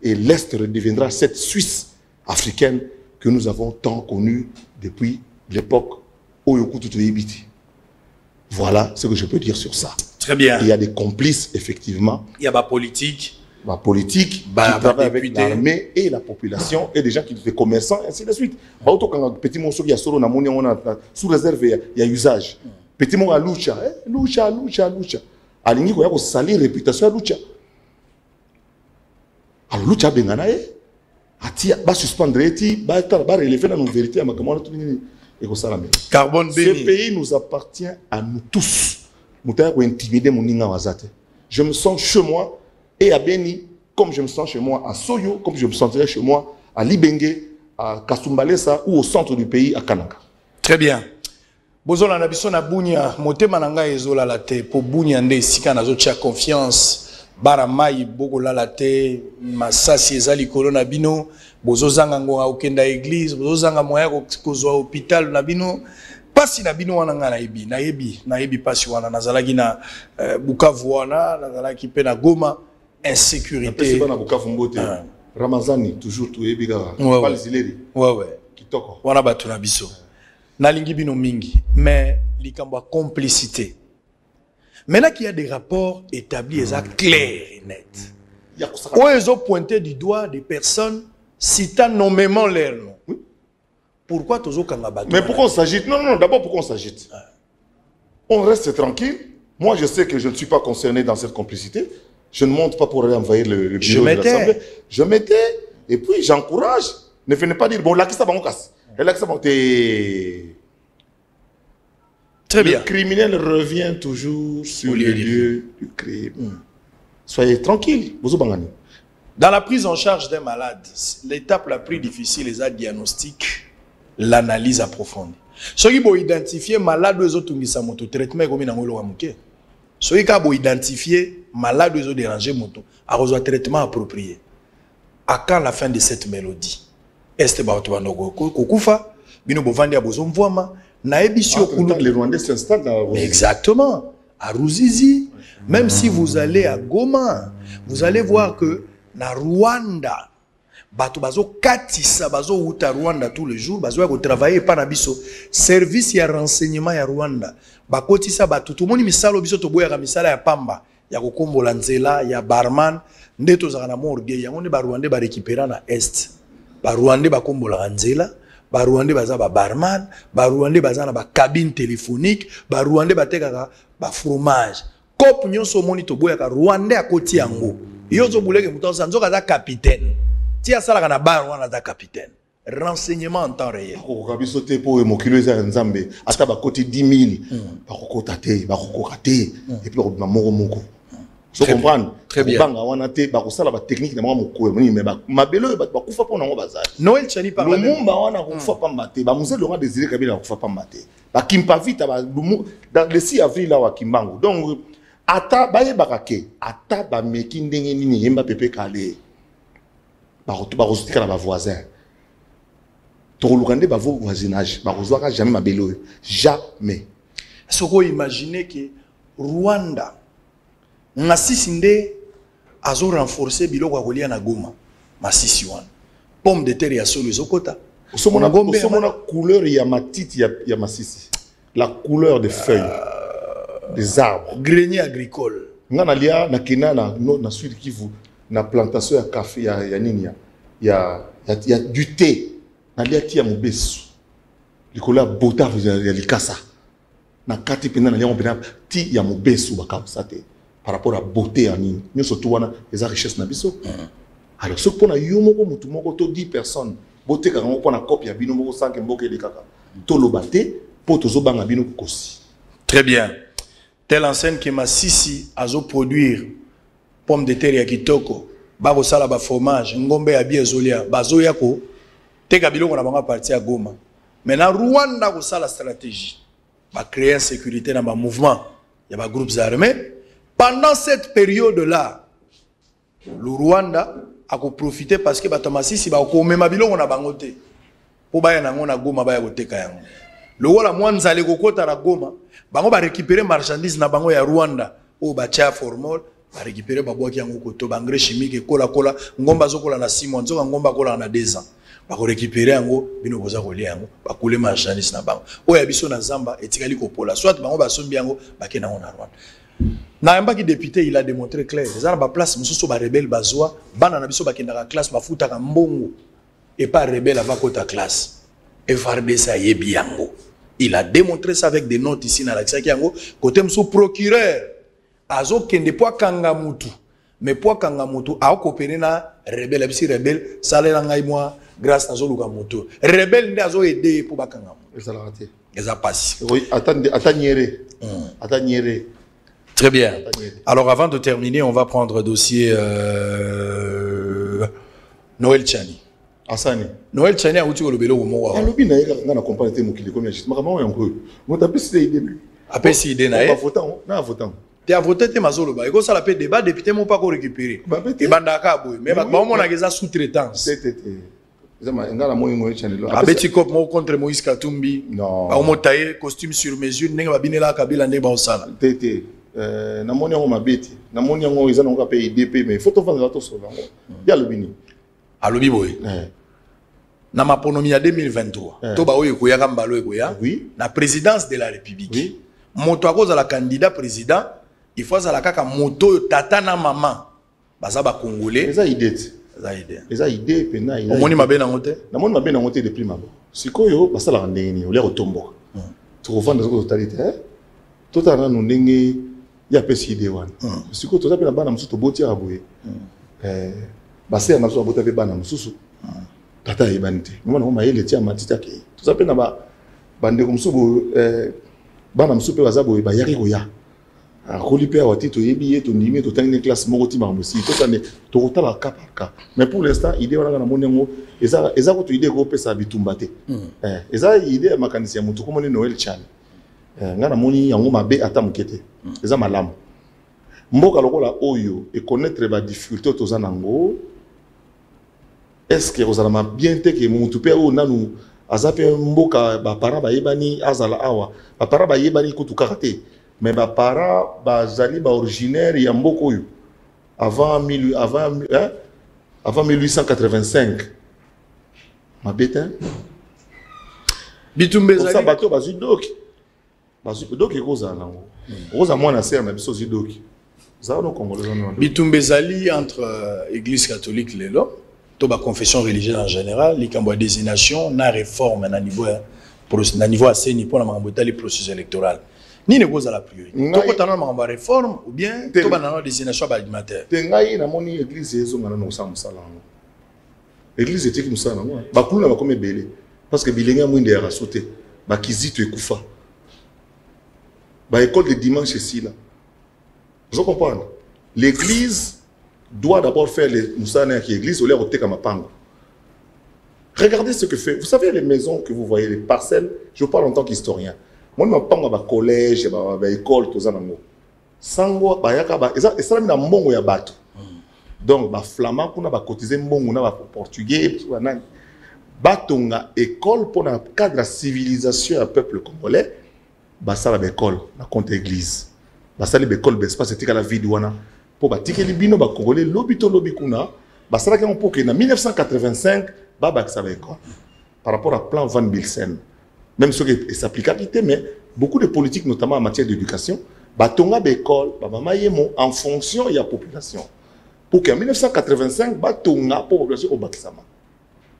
Et l'Est redeviendra cette Suisse africaine que nous avons tant connu depuis l'époque Oyokutu Toyebiti. Voilà ce que je peux dire sur ça. Très bien. Il y a des complices, effectivement. Il y a ma politique. Ma politique qui travaille avec l'armée et la population et des gens qui sont commerçants, et ainsi de suite. Petit morceau qui a solo sous réserve, il y a usage. Petit mot à lucha, lucha. Alingi ko ya ko salir réputation à lucha. Alors lucha bengana atia ba suspendre eti ba relever dans nos vérités à makamona tout et ko salame. Carbone béni. Ce pays nous appartient à nous tous. Mutaya ko intimider moninga wazate. Je me sens chez moi et à Beni comme je me sens chez moi à Soyo, comme je me sentirais chez moi à Libenge, à Kasumbalesa ou au centre du pays à Kanaka. Très bien. Bozola na biso na bunya motema nanga ezola la te po bunya nde sika nazo tia confiance bara mai bokola la te masasi ezali kolona bino bozozanga ngonga okenda église bozozanga moya kozwa hôpital na bino pasi na bino wana nga nayebi pasi wana nazalaki na Bukavu wana nazalaki pe na Goma insécurité na Bukavu mbote Ramazani toujours tu ebiga pas zileri ouais kitoko wana batu na biso nalingi bino mingi mais likambo ya complicité maintenant qu'il y a des rapports établis exacts clairs et nets où ils ont pointé du doigt des personnes citant nommément leur nom. Pourquoi toujours Kangaba? Mais pourquoi on s'agite? Non, d'abord pourquoi on s'agite? On reste tranquille. Moi je sais que je ne suis pas concerné dans cette complicité. Je ne monte pas pour aller envahir le bureau de l'Assemblée. Je m'étais et puis j'encourage. Ne venez pas dire bon là qui ça va on casse. Très bien. Le criminel revient toujours sur le lieu du crime. Soyez tranquille. Dans la prise en charge d'un malade, l'étape la plus difficile est la diagnostic, l'analyse approfondie. Ceux qui vont identifier malade aux autres qui moto traitement comme dans le ramuke. Ceux qui vont identifier malade aux autres déranger moto, à recevoir traitement approprié. À quand la fin de cette mélodie? Est-ce que kokufa bino bovandi ya bozomvwama na ebisio kulu les Rwandais s'installent dans Ruzizi. Exactement, à Ruzizi. Même si vous allez à Goma, vous allez voir que na Rwanda bato bazo katisa bazo uta Rwanda tous les jours bazo ko travailler pa na biso service ya renseignement ya Rwanda bakotisa bato tout moni misalo biso to boya misala ya pamba ya kokombola nzela ya barman ndeto za na morgue yango ne ba Rwanda ba récupérer na est. Ba Rwandais bakombola nzela, ba Rwandais baza ba barman, ba Rwandais baza na ba cabine téléphonique, ba Rwandais batekaka ba fromage. Kop nyonso moni to boya ka Rwandais akoti yango. Yozo buleke mutanza nzoka za capitaine. Ti asala na bar wana za capitaine. Renseignement en temps réel. Ko kabiso te po mokilo eza nzambe ata ba koti 10 000 ba kokota te ba kokate et puis ba moko. Vous comprenez? Très bien. Technique de mais mabelo bakufa pona ngo bazali. Noël Chani parle. Le mumba wana kufa pamba te. Ba musée Laurent Désiré Kabila kufa pamba te. Ba kimpa vite dans le 6 avril là wa Kimbangu. Donc ata baye bakake, ata ba meki ndenge nini yemba pepe kale. Ba rotika na ba voisin. To lukande ba voisinage, ba kozwaka jamais mabelo. Jamais. Est-ce que vous imaginez que Rwanda Masisi nde azo renforcer biloko ya kolia na Goma. Masisi wana. Pomme de terre ya solo ezokota. Osomona couleur ya matiti ya Masisi. La couleur des feuilles des arbres. Grenier agricole. Ngana lia na kina na Sud Kivu na plantation ya café ya nini ya du thé. Na lia tia mobesu. Likola bota ya likasa. Na kati pena na lia mbena ti ya mobesu bakabsate. Par rapport à beauté en ligne, nous surtout on a des richesses nabiso. Alors ce qu'on a eu moko mutu moko to 10 personnes, beauté quand on a copie à bino moko 5 mboke de kaka. To lo baté po to zo banga bino kosi. Très bien. Telle enseigne que Masisi azo produire pomme de terre ya kitoko, ba ko sala ba fromage, ngombe ya bien zolia, bazo yako teka biloko na banga parti à Goma. Maintenant Rwanda ko sala stratégie, ba créer sécurité dans ba mouvement, il y a ba groupes armés. Pendant cette période-là, le Rwanda a profité parce que Batamasisi va komema biloko na bangote. Po baya nango na Goma baya koteka yango. Le wala mwanza ale kokota na Goma, bango ba récupérer marchandises na bango ya Rwanda o bacha formol ba récupérer ba boaki yango koto ba engrais chimique kola kola ngomba zokola na 6 mois nzoka ngomba kola na 2 ans ba ko récupérer yango bino boza kolia yango ba kule marchandise na bango oya biso na zamba etikali kopola soit bango ba sombi yango ba kena na Rwanda na yamba ki député il a démontré clair ezana ba place mususu ba rebelle bazwa bana na biso ba kenda ka classe ba futa ka mbongo et pas rebelle ava kota classe et Fardesa yebi yango il a démontré ça avec des notes ici na l'accès yango côté mso procureur azo kende po kanga mutu mais po kanga mutu a coopérer na rebelle bisi rebelle salela ngai moi grâce à zoluka mutu rebelle ndi azo aider po bakanga mutu ça l'a raté ça passe oui attendez très bien alors avant de terminer on va prendre dossier Noël Tchani Asani Noël Tchani a outi kolobelo ko mo wa alobi na yeka ngana comprendre te mokili comme juste makambo yango mo tapisi idée lui apesi idée na ye na votant te a voté te mazolo ba eko sala pe débat député mo pas ko récupérer e bandaka boy mais ba mo na geza sous-traitance zama ngala mo Noël Tchani lo abeti cop mo contre Moïse Katumbi non ba mo tailler costume sur mesure nenga ba binela kabila ne ba osala tete na moni yango mabeti na moni yango eza na pe IDP mais faut to vendre to so yango ya lobini alobi boy na maponomi ya 2023 to ba oyo koyaka mbalo ekoya na présidence de la République moto akoza la candidat président il faut ça la kaka moto tata na maman baza ba congolais eza idée pena ila omoni mabe na ngote na moni mabe na ngote depuis mabo sikoyo basala ndeni ole kotomboka to vendre ko totalite tota na ndenge ya pesi idée wana sikoyo to tapela bana mususu boti aboye base na so bota pe bana mususu tata yebante mwana ngoma yele tia matita ke to sapena ba bande ko mususu bana mususu pe bazabo ba yaki ko ya akoli pe awati to yebi ye to ndimi to tangine classe moko ti ma musi to sane to kotala ka par ka mais pour l'instant idée wana na monengo eza ko to idée ko pesa bitumba te eza idée makanisi ya mutu ko moni Noël Tchani ngana moni yango mabe ata mukete eza malamu mboka lokola oyo et connaître ba difficulté to zanango est-ce que ozalama bien te que mutu pe o nanu azape mboka ba para ba yebani azala awa ba para ba yebani ko tukaka te mais ba para ba zali ba originaire ya mboka oyo avant 1885 mabeta bitumbe zali ça bato bazu doki koza nango koza mwana ser na biso zidoki za no congolais no bitumbe zali entre église catholique lelo to ba confession religieuse en général likambo désignation na réforme na niveau aseni pour la mambota les processus électoral ni ne cause la priorité to ko tana mamba réforme ou bien to ba na désignation ba alimentaire tengai na moni église ezo ngana no sa musala ngo église etiki musala ngo ba kuluna ba comme belé parce que bilenga mwinde ya rasote ba kizito ekufa ba école de dimanche ici là vous comprenez l'église doit d'abord faire les moussana qui église au lieu de Mapango. Regardez ce que fait. Vous savez les maisons que vous voyez, les parcelles, je parle en tant qu'historien. Moi, je parle de collège, de l'école, tout ça. Sango, bayaka, et ça, c'est un mbongo ya bato. Donc, ba flamand, qu'on a cotisé mbongo, on a portugais, batonga école pour un cadre de civilisation à peuple congolais, ça la école, la compte église. Ça la école, c'est la vie douana. Pour bâtir les bino congolais lobito lobikuna basala que on peut que en 1985 baba ça va école par rapport à plan Van Bilsen même ce qui s'applicabilité mais beaucoup de politiques notamment en matière d'éducation batonga l'école baba yemo en fonction de la population pour qu'en 1985 batonga pour population au bakisama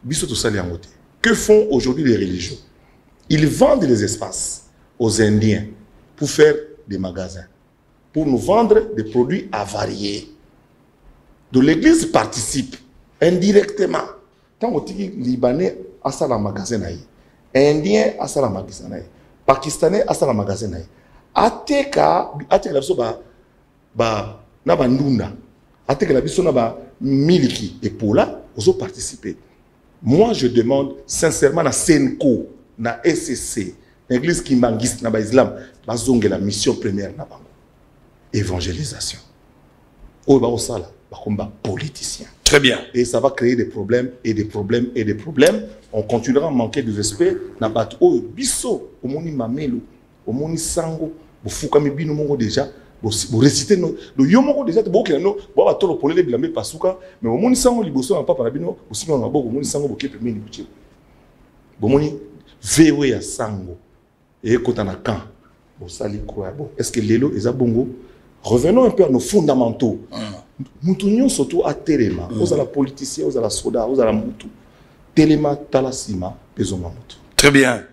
biso to sali ngote que font aujourd'hui les religieux ils vendent les espaces aux Indiens pour faire des magasins pour nous vendre des produits avariés. Donc l'église participe indirectement. Tant que les Libanais a ça dans le magasin, Indien a ça dans le magasin, Pakistanais a ça dans le magasin. Ateka la biso ba na bandunda. Ateka la biso na ba miliki et pour là, ils participer. Moi je demande sincèrement na Senko, na SCC, l'église qui mangiste na ba islam, ba zonge la mission première na bango. Évangélisation. Au Baosala, combat politicien. Très bien. Et ça va créer des problèmes et des problèmes et des problèmes. On continuera à manquer de respect. Nabat o biso, au moni mamelo, au moni sango, au fukami bino mongo déjà. vous récitez no yo moko déjà bo ke no bo ba tolo polele bilambe pasuka mais au moni sango liboso na papa na bino aussi na maboko moni sango boke pemeni buti bo moni vewe ya sango et kota na camp bo sali quoi bon est-ce que lelo eza bongo revenons un peu à nos fondamentaux mutunyo surtout à telema aux la politicien aux la soda aux la mutu telema talasima bezoma mutu très bien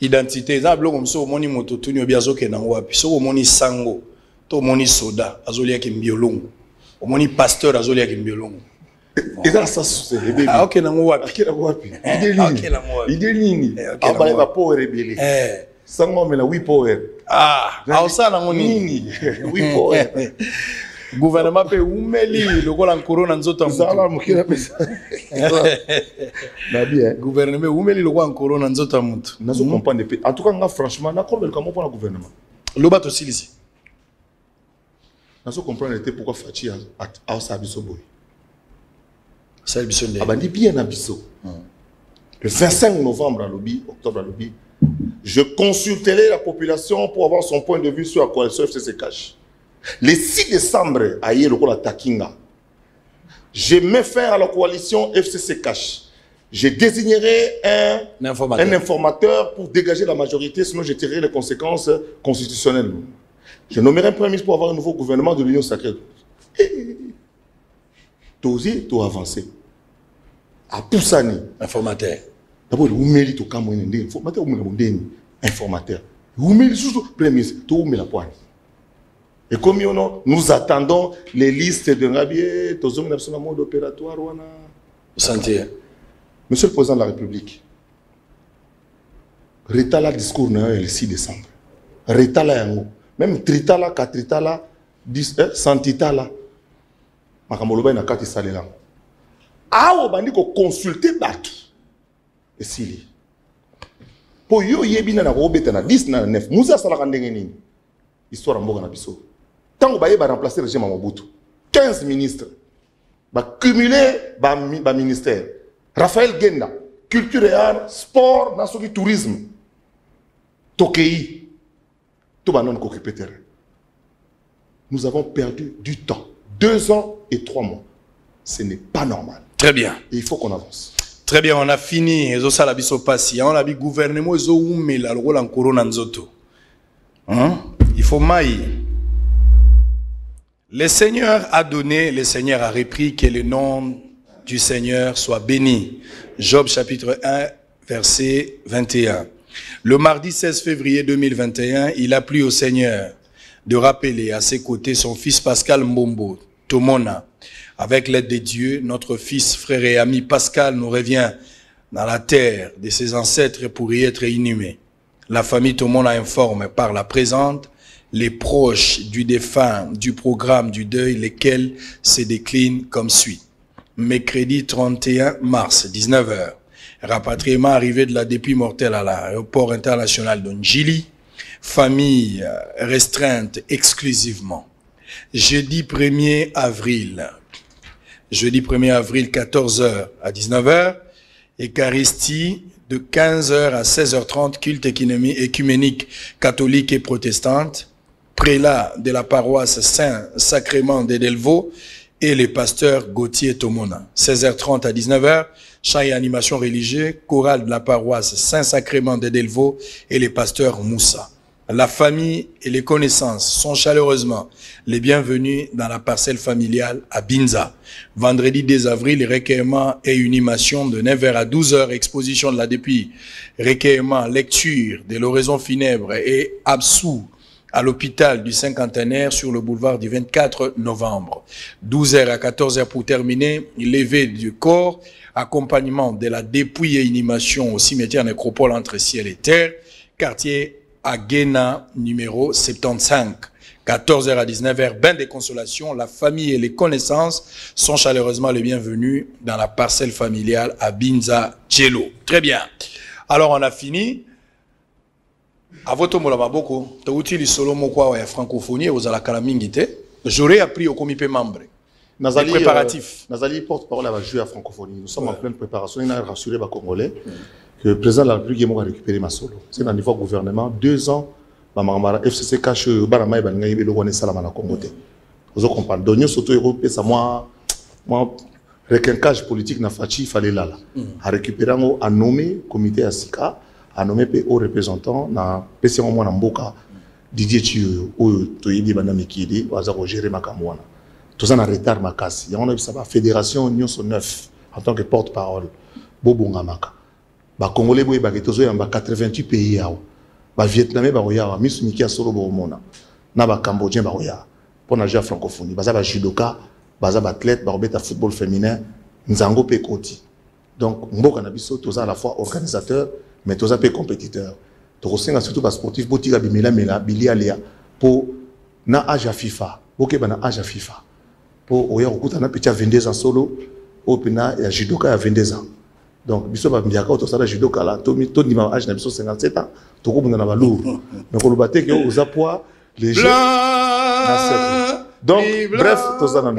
identité za bloko mso moni moto tunyo biazo ke na wapi so moni sango to moni soda azolia ki mbiolongo omoni pasteur azolia ki mbiolongo eza ça c'est rebelle ah ok na wapi akela wapi idée nini abale ba power rebelle sango mela oui power aosala nini oui power gouvernement pe umeli lokola corona nzoto mzala mukira pesa na bien gouvernement umeli lokola corona nzoto mutu nazo comprendre pe en tout cas nga franchement na combien comment pour le gouvernement loba to silisi nazo comprendre était pourquoi Fachi a sa biso boy ça biso ndé abandi bien na biso le 25 novembre à lobby octobre à lobby je consulterai la population pour avoir son point de vue sur la coalition FCC Cash. Le 6 décembre, à Yerokola Takinga, je mets fin à la coalition FCC Cash. Je désignerai un informateur pour dégager la majorité, sinon je tirerai les conséquences constitutionnelles. Je nommerai un premier ministre pour avoir un nouveau gouvernement de l'Union sacrée. T'osé, t'as avancé. À Poussani. Informateur. D'abord, vous mettez tout comme un informateur, informateur. Vous mettez surtout premier ministre, tout met la poigne. Et comme nous attendons les listes de Rabier, tous les absolument mode opératoire. Santé. Monsieur le Président de la République, retala discours le 6 décembre. Retala yango. Même tritala, katritala, santitala. Makamoloba na kati salela. Awo bandi ko consulter batu. Et sili. Po yo yebina na robeta na 10 na 9. Muza sala kandenge nini. Histoire mboka na biso. Tant que va remplacer le régime à Mobutu, 15 ministres, va cumuler ba ministère. Raphaël Genda, culture et art, sport, national tourisme. Tokei, tout va non occupé terrain. Nous avons perdu du temps, 2 ans et 3 mois. Ce n'est pas normal. Très bien. Et il faut qu'on avance. Très bien, on a fini. On a vu gouvernement, on a corona nzoto. Il faut maï. Le Seigneur a donné, le Seigneur a repris, que le nom du Seigneur soit béni. Job chapitre 1, verset 21. Le mardi 16 février 2021, il a plu au Seigneur de rappeler à ses côtés son fils Pascal Mbombo, Tomona. Avec l'aide de Dieu, notre fils, frère et ami Pascal nous revient dans la terre de ses ancêtres pour y être inhumé. La famille Tomona informe par la présente les proches du défunt du programme du deuil, lesquels se déclinent comme suit. Mercredi 31 mars, 19h. Rapatriement arrivé de la dépouille mortelle à l'aéroport international de Njili. Famille restreinte exclusivement. Jeudi 1er avril. Jeudi 1er avril, 14h à 19h. Eucharistie de 15h à 16h30, culte écuménique catholique et protestante. Prélat de la paroisse Saint-Sacrement de Delvaux et le pasteur Gauthier Tomona. 16h30 à 19h, chant et animation religieuse, chorale de la paroisse Saint-Sacrement de Delvaux et le pasteur Moussa. La famille et les connaissances sont chaleureusement les bienvenus dans la parcelle familiale à Binza. Vendredi 2 avril, recueillement et inhumation de 9h à 12h, exposition de la dépouille, recueillement, lecture de l'oraison funèbre et absous à l'hôpital du cinquantenaire sur le boulevard du 24 novembre. 12h à 14h pour terminer, lever du corps, accompagnement de la dépouille et inhumation au cimetière nécropole entre ciel et terre, quartier Aguena numéro 75. 14h à 19h, bain de consolation, la famille et les connaissances sont chaleureusement les bienvenus dans la parcelle familiale à Binza Tchelo. Très bien. Alors on a fini. À votre molababoko, tu utilises solo mokwa ya francophonie aux ala kalamingite. J'aurais appris au comité membre. Nazali préparatifs. Nazali porte-parole à jouer à francophonie. Nous sommes en pleine préparation. Il a rassuré les Congolais que le président de la République va récupérer ma solo. C'est dans le niveau gouvernement 2 ans Bamamara FCC cache Barama Bangai le Rwanda Salama na Congo. Vous comprenez. Donc surtout européen ça moi requinquage politique na fachi fallait là. À récupérer à nommer comité Asika, à nommer PO représentant na PC au moins na Mboka Didier Chiyo ou Toyidi Banamikidi ou Azaro gérer Makamwana. Tout ça na retard makasi. Il y a on ça fédération Union 9 en tant que porte-parole Bobonga Maka. Ba Congolais boy ba ketozo ya 88 pays yao. Ba Vietnamais ba roya, Miss Miki Solo Bomona. Na ba Cambodgien ba roya. Pour la francophonie, baza ba judoka, baza ba athlète, ba robeta football féminin, nzango pe koti. Donc mboka na biso toza à la fois organisateur mais toza pe compétiteur. To kosenga surtout ba sportif botika bimela mela bilia lea pour na âge à FIFA. Boke ba na âge à FIFA. Pour oya okuta na petit 22 ans solo, au pena ya judoka ya 22 ans. Donc biso ba mbiaka to sala judoka la to mi to ni ma âge na biso 57 ans, to ko bunda na ba lourd. Mais ko lobate ke oza poids léger. Donc, bref, tout ça dans le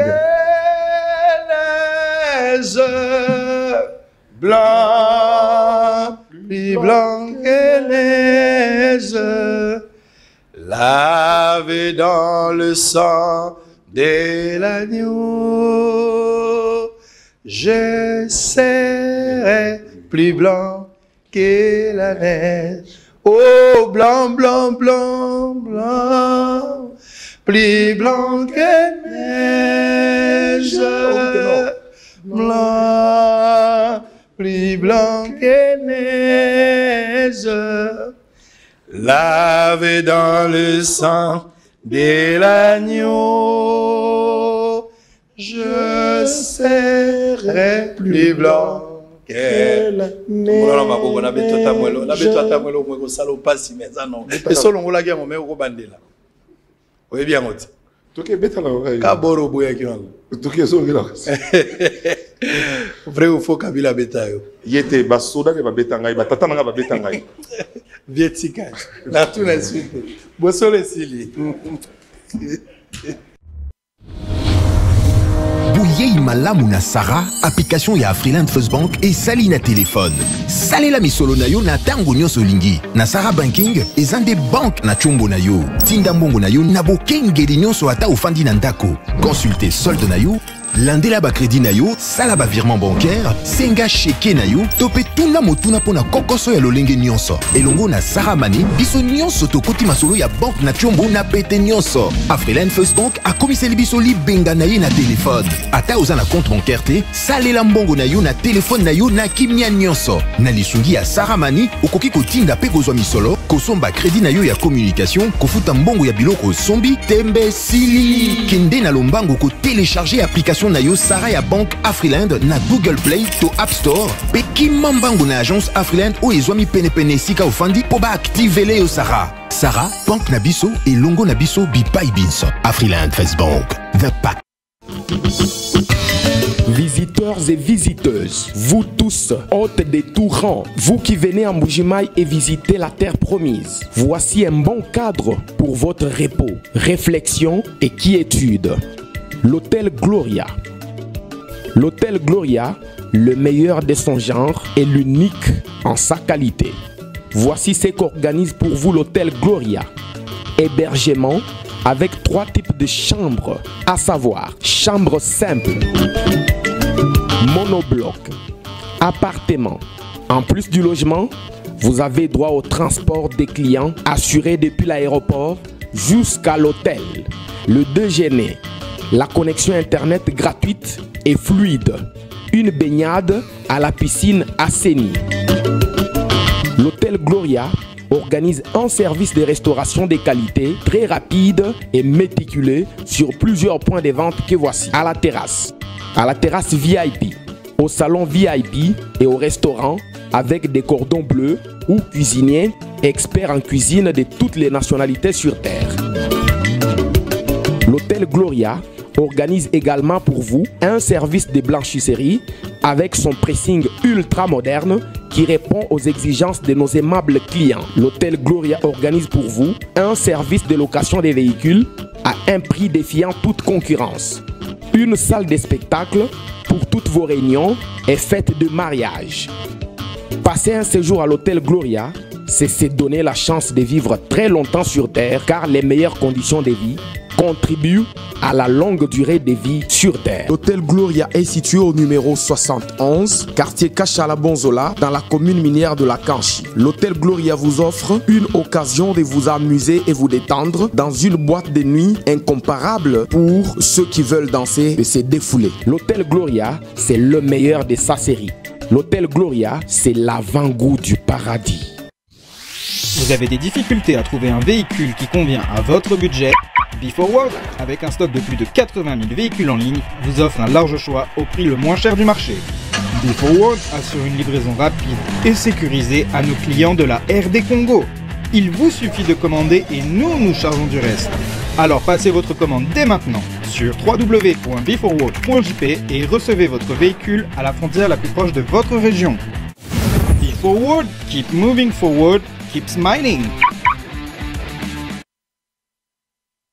blanc, plus blanc que neige, lavé dans le sang de l'agneau, je serai plus blanc que la neige. Oh, blanc, blanc, blanc, blanc, plus blanc que neige, blanc, plus blanc que neige, lavé dans le sang de l'agneau, je serai plus blanc. Oui, bien, vrai ou faux Kabila Betayo? Yete basoda ne babetangai batata nanga babetangai. Vietika. Na tout la suite. Bosole sili. Bouyei malamu na Sara, application ya Afriland First Bank et sali na téléphone. Salela misolo na yo na tango nyonso lingi. Na Sara Banking, ezande bank na chombo na yo. Tinda mbongo na yo na bokengeli nyonso ata ofandi na ndako. Consultez solde na yo, landela ba crédit na yo, sala ba virement bancaire, senga cheke na yo, tope tuna motuna pona kokoso ya lolenge nyonso. Elongo na Sara Mani, biso nyonso tokoti masolo ya bank na chombo na pete nyonso. Afriland First Bank a komiseli biso li benga na ye na téléphone. Ata oza na compte bancaire te, salela mbongo na yo na téléphone na yo na kimia nyonso. Na lisungi ya Sara Mani, okoki kotinda pe kozwa misolo, kosomba crédit na yo ya communication, kofuta mbongo ya biloko sombi, tembe sili. Kende na lombango ko télécharger application na yo Sara ya Bank Afriland na Google Play to App Store. Pe kimambango na agence Afriland o ezwami pene sika ofandi po ba activele yo Sara. Sara, Bank na biso et longo na biso bipai binso. Afriland First Bank, the pack. Visiteurs et visiteuses, vous tous, hôtes des tout rangs, vous qui venez à Mbujimaï et visiter la terre promise, voici un bon cadre pour votre repos, réflexion et quiétude. L'hôtel Gloria. L'hôtel Gloria, le meilleur de son genre et l'unique en sa qualité. Voici ce qu'organise pour vous l'hôtel Gloria. Hébergement avec 3 types de chambres, à savoir chambre simple, monobloc, appartement. En plus du logement, vous avez droit au transport des clients assuré depuis l'aéroport jusqu'à l'hôtel, le déjeuner, la connexion internet gratuite et fluide, une baignade à la piscine assainie. L'hôtel Gloria organise un service de restauration de qualité très rapide et méticuleux sur plusieurs points de vente que voici. À la terrasse VIP, au salon VIP et au restaurant avec des cordons bleus ou cuisiniers experts en cuisine de toutes les nationalités sur terre. L'hôtel Gloria organise également pour vous un service de blanchisserie avec son pressing ultra moderne qui répond aux exigences de nos aimables clients. L'hôtel Gloria organise pour vous un service de location des véhicules à un prix défiant toute concurrence. Une salle de spectacle pour toutes vos réunions et fêtes de mariage. Passez un séjour à l'hôtel Gloria c'est se donner la chance de vivre très longtemps sur Terre, car les meilleures conditions de vie contribuent à la longue durée de vie sur Terre. L'hôtel Gloria est situé au numéro 71, quartier Kachala-Bonzola, dans la commune minière de la Kanchi. L'hôtel Gloria vous offre une occasion de vous amuser et vous détendre dans une boîte de nuit incomparable pour ceux qui veulent danser et se défouler. L'hôtel Gloria, c'est le meilleur de sa série. L'hôtel Gloria, c'est l'avant-goût du paradis. Vous avez des difficultés à trouver un véhicule qui convient à votre budget? B4World, avec un stock de plus de 80 000 véhicules en ligne, vous offre un large choix au prix le moins cher du marché. B4World assure une livraison rapide et sécurisée à nos clients de la RD Congo. Il vous suffit de commander et nous chargeons du reste. Alors passez votre commande dès maintenant sur www.b4world.jp et recevez votre véhicule à la frontière la plus proche de votre région. B4World, keep moving forward, keep smiling.